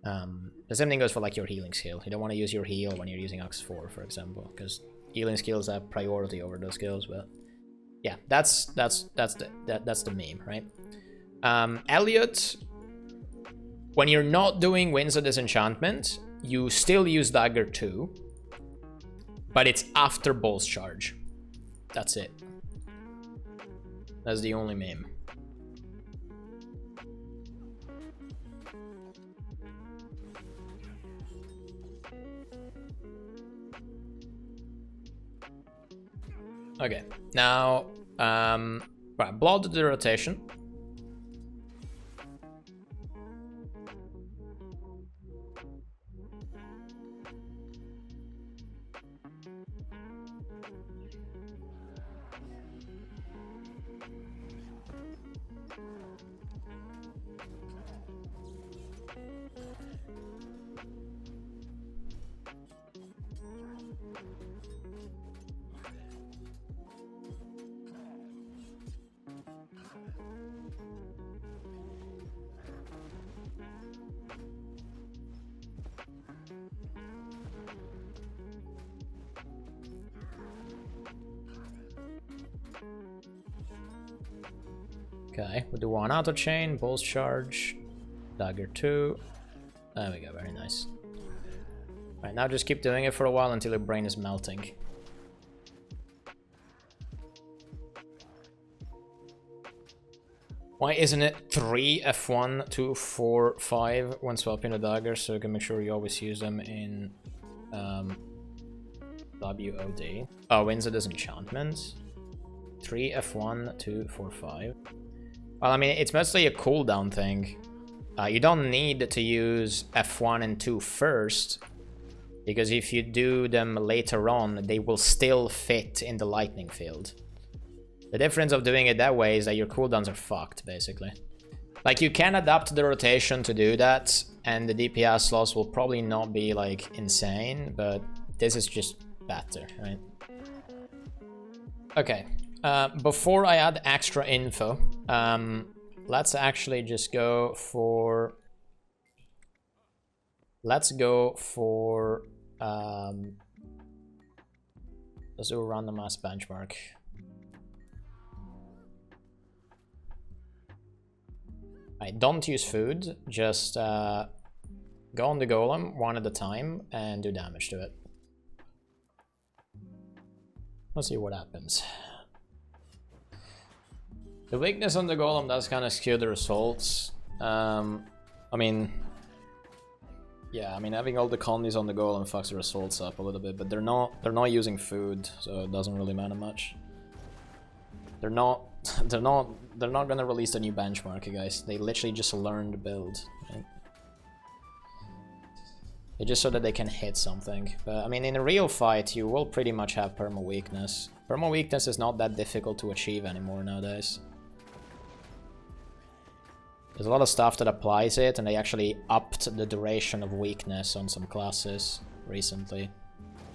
The same thing goes for like your healing skill. You don't want to use your heal when you're using X4, for example, because healing skills have priority over those skills. But yeah, that's the meme, right? Elliot, when you're not doing Winds of Disenchantment, you still use Dagger 2. But it's after Bull's Charge. That's it. That's the only meme. Okay, now, right, blood the rotation. Okay, we'll do one auto chain, Bulls charge, Dagger 2. There we go, very nice. Right, now just keep doing it for a while until your brain is melting. Why isn't it 3 F1, 2, 4, 5 when swapping the daggers, so you can make sure you always use them in WOD? Oh, wins it as enchantment. 3 F1, 2, 4, 5. Well, I mean, it's mostly a cooldown thing. You don't need to use F1 and 2 first, because if you do them later on, they will still fit in the lightning field. The difference of doing it that way is that your cooldowns are fucked, basically. Like, you can adapt the rotation to do that, and the DPS loss will probably not be, like, insane, but this is just better, right? Okay. Before I add extra info, let's actually just go for... Let's go for... let's do a random ass benchmark. Don't use food, just go on the golem one at a time and do damage to it. Let's see what happens. The weakness on the golem does kind of skew the results. I mean, yeah, I mean, having all the colonies on the golem fucks the results up a little bit, but they're not using food, so it doesn't really matter much. They're not gonna release the new benchmark, guys. They literally just learned the build, right? It's just so that they can hit something. But I mean, in a real fight, you will pretty much have perma weakness. Perma weakness is not that difficult to achieve anymore nowadays. There's a lot of stuff that applies it, and they actually upped the duration of weakness on some classes recently.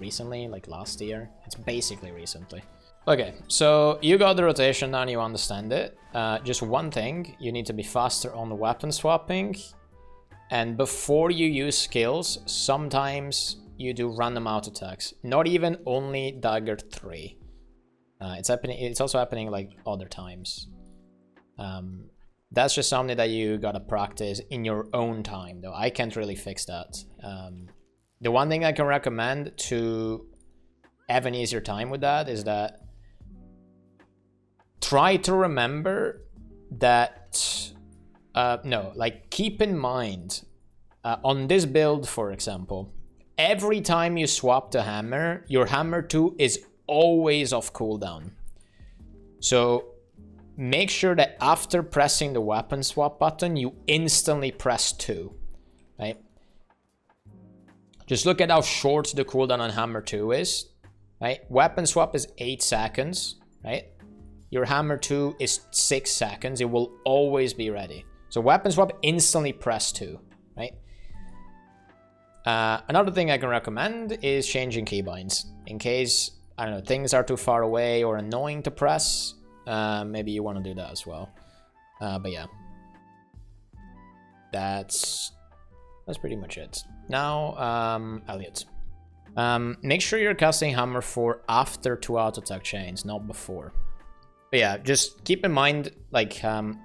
Recently? Like last year? It's basically recently. Okay, so you got the rotation now and you understand it. Just one thing, you need to be faster on the weapon swapping. And before you use skills, sometimes you do random auto attacks. Not even only Dagger 3. It's also happening like other times. That's just something that you gotta practice in your own time, though. I can't really fix that. The one thing I can recommend to have an easier time with that is that try to remember that, keep in mind, on this build, for example, every time you swap the hammer, your hammer 2 is always off cooldown. So make sure that after pressing the weapon swap button, you instantly press 2, right? Just look at how short the cooldown on hammer 2 is, right? Weapon swap is 8 seconds, right? Your hammer 2 is 6 seconds. It will always be ready. So weapon swap, instantly press 2, right? Another thing I can recommend is changing keybinds. In case, I don't know, things are too far away or annoying to press, maybe you want to do that as well. But yeah. That's pretty much it. Now, Elliot. Make sure you're casting hammer 4 after 2 auto attack chains, not before. But yeah, just keep in mind, like,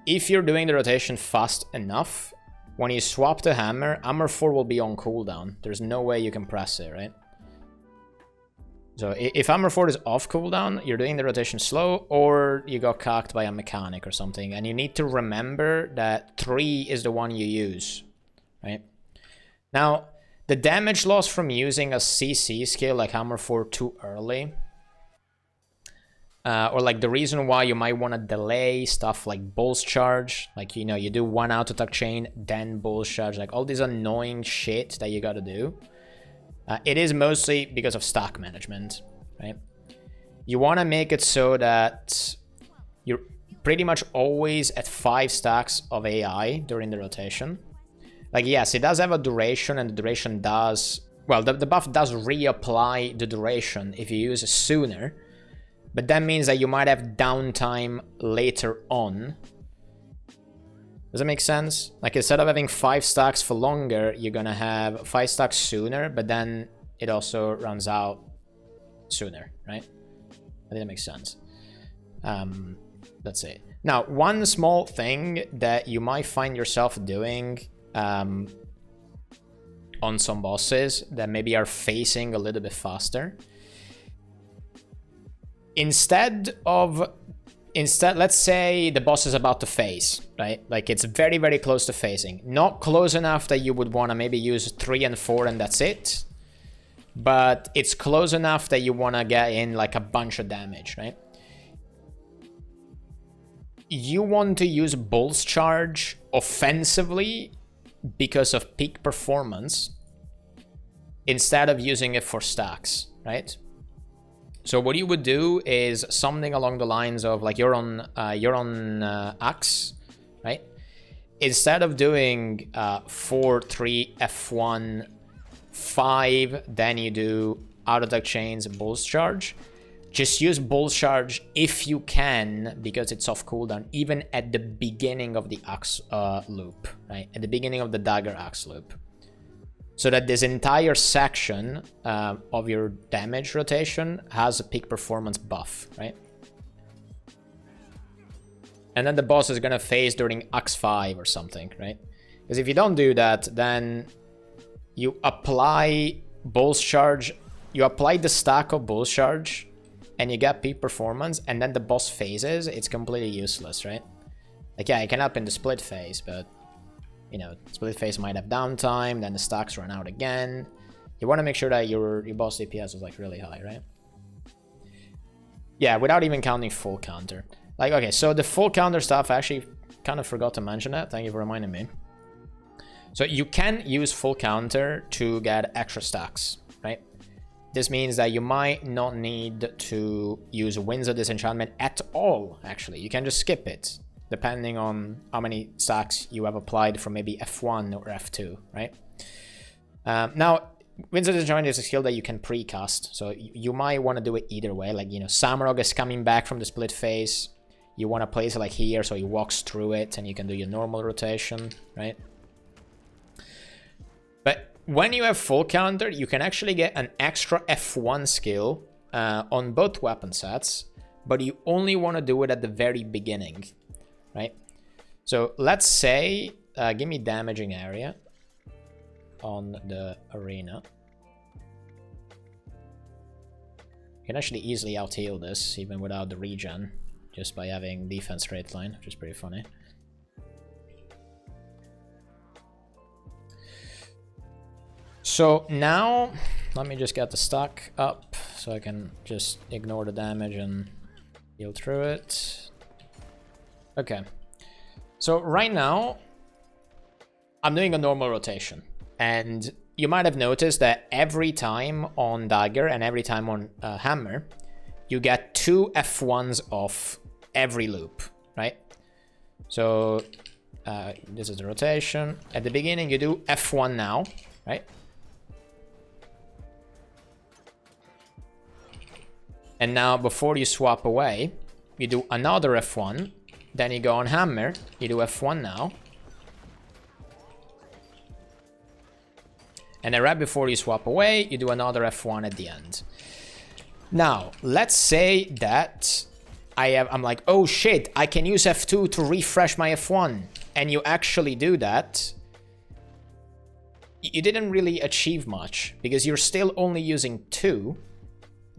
if you're doing the rotation fast enough, when you swap the hammer, hammer 4 will be on cooldown. There's no way you can press it, right? So if hammer 4 is off cooldown, you're doing the rotation slow, or you got cocked by a mechanic or something, and you need to remember that 3 is the one you use, right? Now, the damage loss from using a CC skill like hammer 4 too early or like the reason why you might want to delay stuff like Bull's Charge, like, you know, you do one auto attack chain, then Bull's Charge, like all this annoying shit that you gotta do. It is mostly because of stack management, right? You want to make it so that you're pretty much always at 5 stacks of AI during the rotation. Like, yes, it does have a duration, and the duration does... Well, the buff does reapply the duration if you use it sooner, but that means that you might have downtime later on. Does that make sense? Like, instead of having 5 stacks for longer, you're gonna have 5 stacks sooner, but then it also runs out sooner, right? I think that makes sense. That's it. Now, one small thing that you might find yourself doing on some bosses that maybe are facing a little bit faster. Instead, let's say the boss is about to phase, right? Like it's very, very close to phasing. Not close enough that you would want to maybe use 3 and 4 and that's it. But it's close enough that you want to get in like a bunch of damage, right? You want to use Bull's Charge offensively because of peak performance instead of using it for stacks, right? So what you would do is something along the lines of like you're on Axe, right? Instead of doing 4, 3, F1, 5, then you do auto attack chains, Bull's Charge. Just use Bull's Charge if you can, because it's off cooldown, even at the beginning of the Axe loop, right? At the beginning of the Dagger Axe loop. So that this entire section of your damage rotation has a peak performance buff, right? And then the boss is gonna phase during Axe 5 or something, right? Because if you don't do that, then you apply Bull's Charge, you apply the stack of Bull's Charge, and you get peak performance, and then the boss phases, it's completely useless, right? Like, yeah, it can happen in the split phase, but, you know, split phase might have downtime, then the stacks run out again. You want to make sure that your boss DPS is, like, really high, right? Yeah, without even counting full counter. Like, okay, so the full counter stuff, I actually kind of forgot to mention that. Thank you for reminding me. So you can use full counter to get extra stacks, right? This means that you might not need to use Winds of Disenchantment at all, actually. You can just skip it, depending on how many stacks you have applied from maybe F1 or F2, right? Now, Winds of Disenchantment is a skill that you can pre-cast, so you might want to do it either way. Like, you know, Samurog is coming back from the split phase. You want to place it like here, so he walks through it, and you can do your normal rotation, right? But when you have full counter, you can actually get an extra F1 skill on both weapon sets, but you only want to do it at the very beginning, right? So let's say, give me damaging area on the arena. You can actually easily out-heal this, even without the regen, just by having defense Traitline, which is pretty funny. So now, let me just get the stack up so I can just ignore the damage and heal through it. Okay. So right now, I'm doing a normal rotation. And you might have noticed that every time on Dagger and every time on Hammer, you get 2 F1s off every loop, right? So this is the rotation. At the beginning, you do F1 now, right? And now, before you swap away, you do another F1. Then you go on Hammer, you do F1 now. And then right before you swap away, you do another F1 at the end. Now, let's say that I'm like, oh shit, I can use F2 to refresh my F1. And you actually do that. You didn't really achieve much, because you're still only using 2.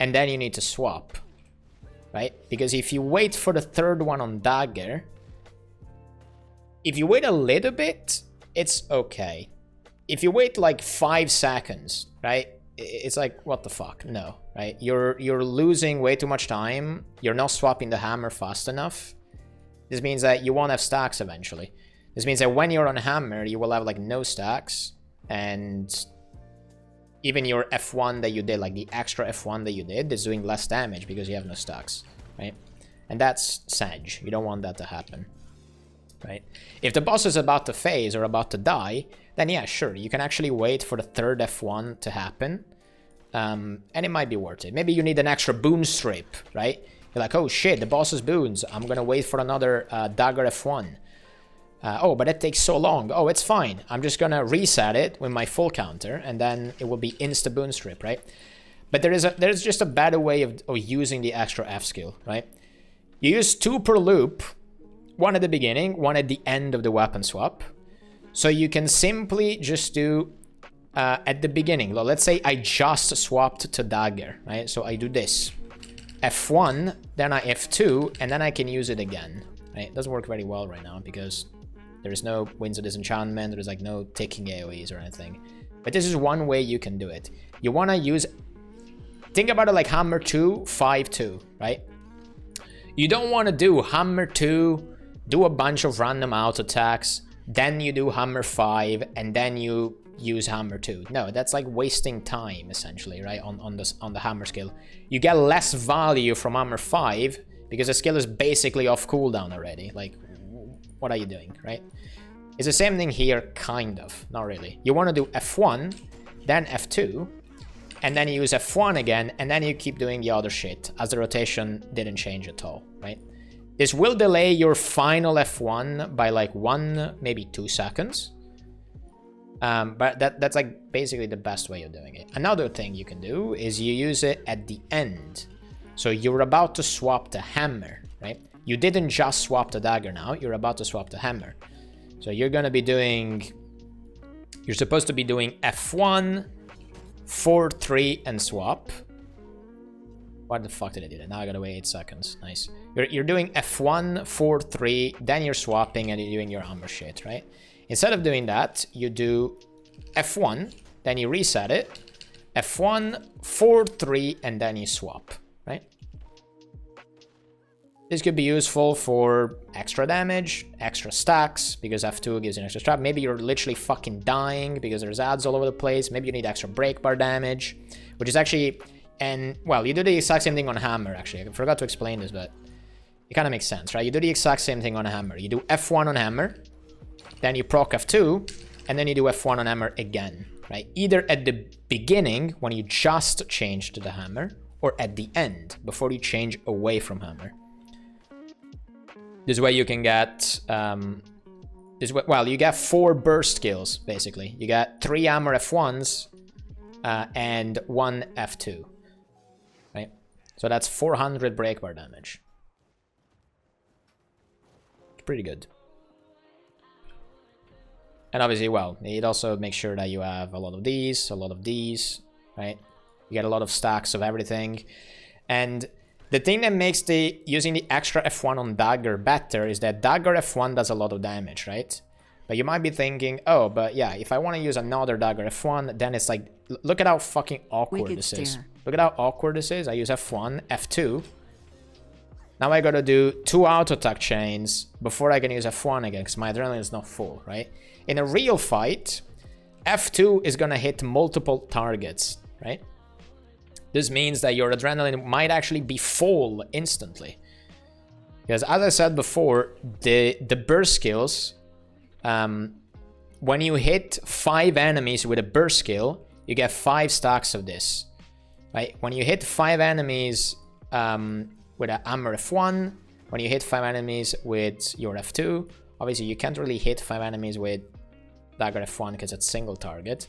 And then you need to swap, right? Because if you wait for the third one on Dagger, if you wait a little bit, it's okay. If you wait like 5 seconds, right? it's like, what the fuck? No, right? You're losing way too much time. You're not swapping the hammer fast enough. This means that you won't have stacks eventually. This means that when you're on hammer, you will have like no stacks, and even your F1 that you did, like the extra F1 that you did, is doing less damage because you have no stacks, right? And that's Sag. You don't want that to happen, right? If the boss is about to phase or about to die, then yeah, sure, you can actually wait for the third F1 to happen, and it might be worth it. Maybe you need an extra boon strip, right? You're like, oh shit, the boss is boons. I'm gonna wait for another Dagger F1. Oh, but it takes so long. Oh, it's fine. I'm just gonna reset it with my full counter, and then it will be insta boon strip, right? But there's just a better way of using the extra F skill, right? You use 2 per loop, one at the beginning, one at the end of the weapon swap. So you can simply just do at the beginning. Let's say I just swapped to dagger, right? So I do this. F1, then I F2, and then I can use it again, right? It doesn't work very well right now because there's no Winds of Disenchantment, there's like no ticking AoEs or anything. But this is one way you can do it. You want to use... Think about it like Hammer 2, 5, 2, right? You don't want to do Hammer 2, do a bunch of random auto attacks, then you do Hammer 5, and then you use Hammer 2. No, that's like wasting time, essentially, right? On the Hammer skill. You get less value from Hammer 5, because the skill is basically off cooldown already. Like, what are you doing, right? It's the same thing here, kind of. Not really. You want to do F1, then F2, and then you use F1 again, and then you keep doing the other shit, as the rotation didn't change at all, right? This will delay your final F1 by like 1, maybe 2 seconds. But that's like basically the best way of doing it. Another thing you can do is you use it at the end. So you're about to swap the hammer, right? You didn't just swap the dagger now, you're about to swap the hammer. So you're gonna be doing... You're supposed to be doing F1, 4, 3, and swap. Why the fuck did I do that? Now I gotta wait 8 seconds. Nice. You're doing F1, 4, 3, then you're swapping and you're doing your hammer shit, right? Instead of doing that, you do F1, then you reset it, F1, 4, 3, and then you swap, right? This could be useful for extra damage, extra stacks, because F2 gives you an extra trap. Maybe you're literally fucking dying because there's ads all over the place. Maybe you need extra break bar damage, which is actually... And, well, you do the exact same thing on hammer, actually. I forgot to explain this, but it kind of makes sense, right? You do the exact same thing on a hammer. You do F1 on hammer, then you proc F2, and then you do F1 on hammer again, right? Either at the beginning, when you just change to the hammer, or at the end, before you change away from hammer. This way you can get... well, you get 4 burst skills, basically. You get 3 hammer F1s and 1 F2. Right? So that's 400 break bar damage. Pretty good. And obviously, well, it also makes sure that you have a lot of these, right? You get a lot of stacks of everything. And the thing that makes using the extra F1 on Dagger better is that Dagger F1 does a lot of damage, right? But you might be thinking, oh, but yeah, if I want to use another Dagger F1, then it's like, look at how fucking awkward this is. Look at how awkward this is. I use F1, F2. Now I gotta do 2 auto attack chains before I can use F1 again, because my adrenaline is not full, right? In a real fight, F2 is gonna hit multiple targets, right? This means that your adrenaline might actually be full instantly. Because as I said before, the burst skills, when you hit 5 enemies with a burst skill, you get 5 stacks of this, right? When you hit 5 enemies with a hammer F1, when you hit 5 enemies with your F2, obviously you can't really hit 5 enemies with Dagger F1 because it's single target,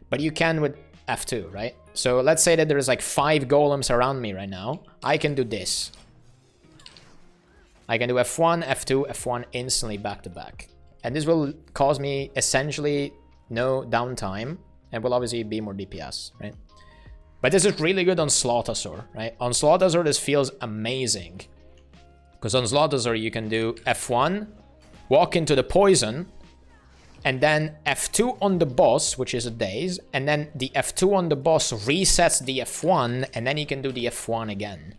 but you can with F2, right? So let's say that there's like 5 golems around me right now. I can do this. I can do F1, F2, F1 instantly back to back. And this will cause me essentially no downtime and will obviously be more DPS, right? But this is really good on Slotasaur, right? On Slotasaur, this feels amazing. Because on Slotasaur, you can do F1, walk into the poison, and then F2 on the boss, which is a daze, and then the F2 on the boss resets the F1, and then you can do the F1 again,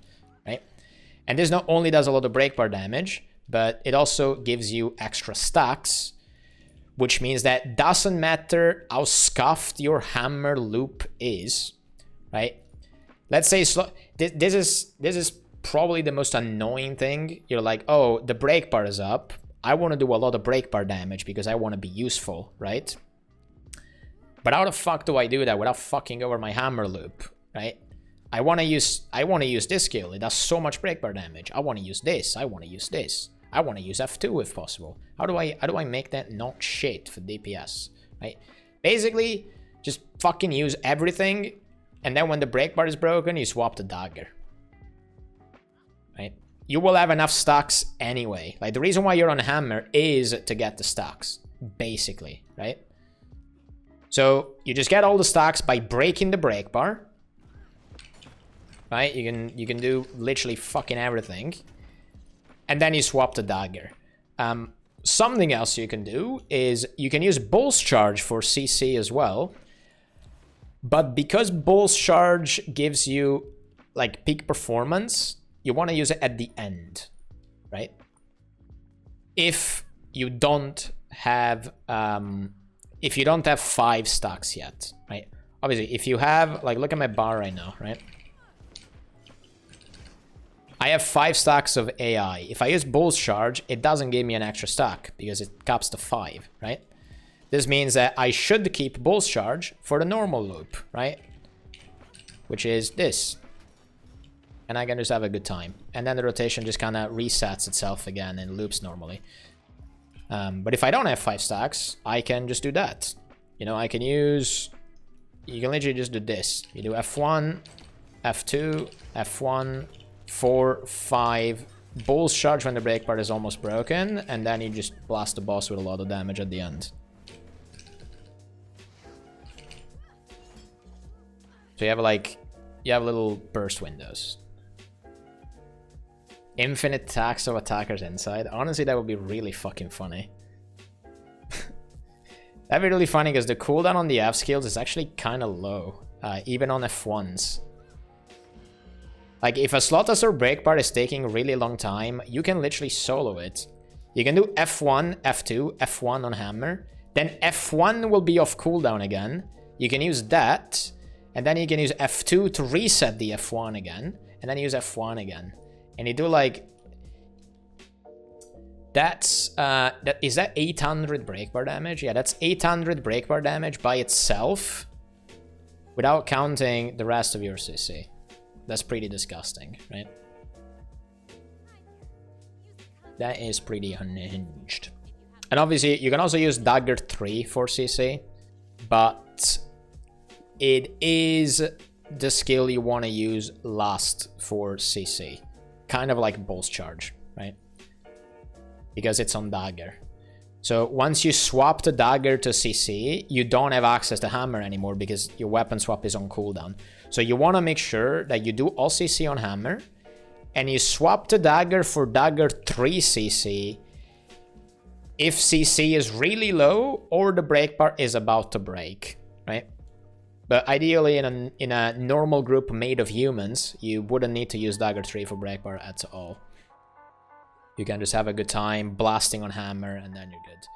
right? And this not only does a lot of breakbar damage, but it also gives you extra stacks, which means that doesn't matter how scuffed your hammer loop is, right? Let's say this is probably the most annoying thing. You're like, oh, the breakbar is up. I want to do a lot of breakbar damage because I want to be useful, right? But how the fuck do I do that without fucking over my hammer loop, right? I want to use this skill. It does so much breakbar damage. I want to use this. I want to use this. I want to use F2 if possible. How do I make that not shit for DPS, right? Basically, just fucking use everything, and then when the breakbar is broken, you swap the dagger, right? You will have enough stacks anyway. Like, the reason why you're on hammer is to get the stacks, basically, right? So you just get all the stacks by breaking the breakbar, right? You can do literally fucking everything, and then you swap the dagger. Something else you can do is you can use Bull's Charge for CC as well, but because Bull's Charge gives you like peak performance, you want to use it at the end, right? If you don't have 5 stacks yet, right? Obviously, if you have, like, look at my bar right now, right? I have 5 stacks of AI. If I use Bull's Charge, it doesn't give me an extra stack because it caps to 5, right? This means that I should keep Bull's Charge for the normal loop, right? Which is this. And I can just have a good time. And then the rotation just kind of resets itself again and loops normally. But if I don't have 5 stacks, I can just do that. You know, I can use... You can literally just do this. You do F1, F2, F1, 4, 5. Bull's Charge when the breakbar is almost broken. And then you just blast the boss with a lot of damage at the end. So you have like... You have little burst windows. Infinite attacks of attackers inside. Honestly, that would be really fucking funny. That'd be really funny because the cooldown on the F skills is actually kind of low. Even on F1s. Like, if a Slotus or breakbar is taking a really long time, you can literally solo it. You can do F1, F2, F1 on hammer. Then F1 will be off cooldown again. You can use that. And then you can use F2 to reset the F1 again. And then use F1 again. And you do like... That's... is that 800 breakbar damage? Yeah, that's 800 breakbar damage by itself. Without counting the rest of your CC. That's pretty disgusting, right? That is pretty unhinged. And obviously, you can also use Dagger 3 for CC. But... it is the skill you want to use last for CC. Kind of like Bull's Charge, right? Because it's on Dagger. So once you swap the Dagger to CC, you don't have access to Hammer anymore because your weapon swap is on cooldown. So you want to make sure that you do all CC on Hammer, and you swap the Dagger for Dagger 3 CC if CC is really low or the breakbar is about to break, right? But ideally, in a normal group made of humans, you wouldn't need to use Dagger 3 for breakbar at all. You can just have a good time blasting on hammer, and then you're good.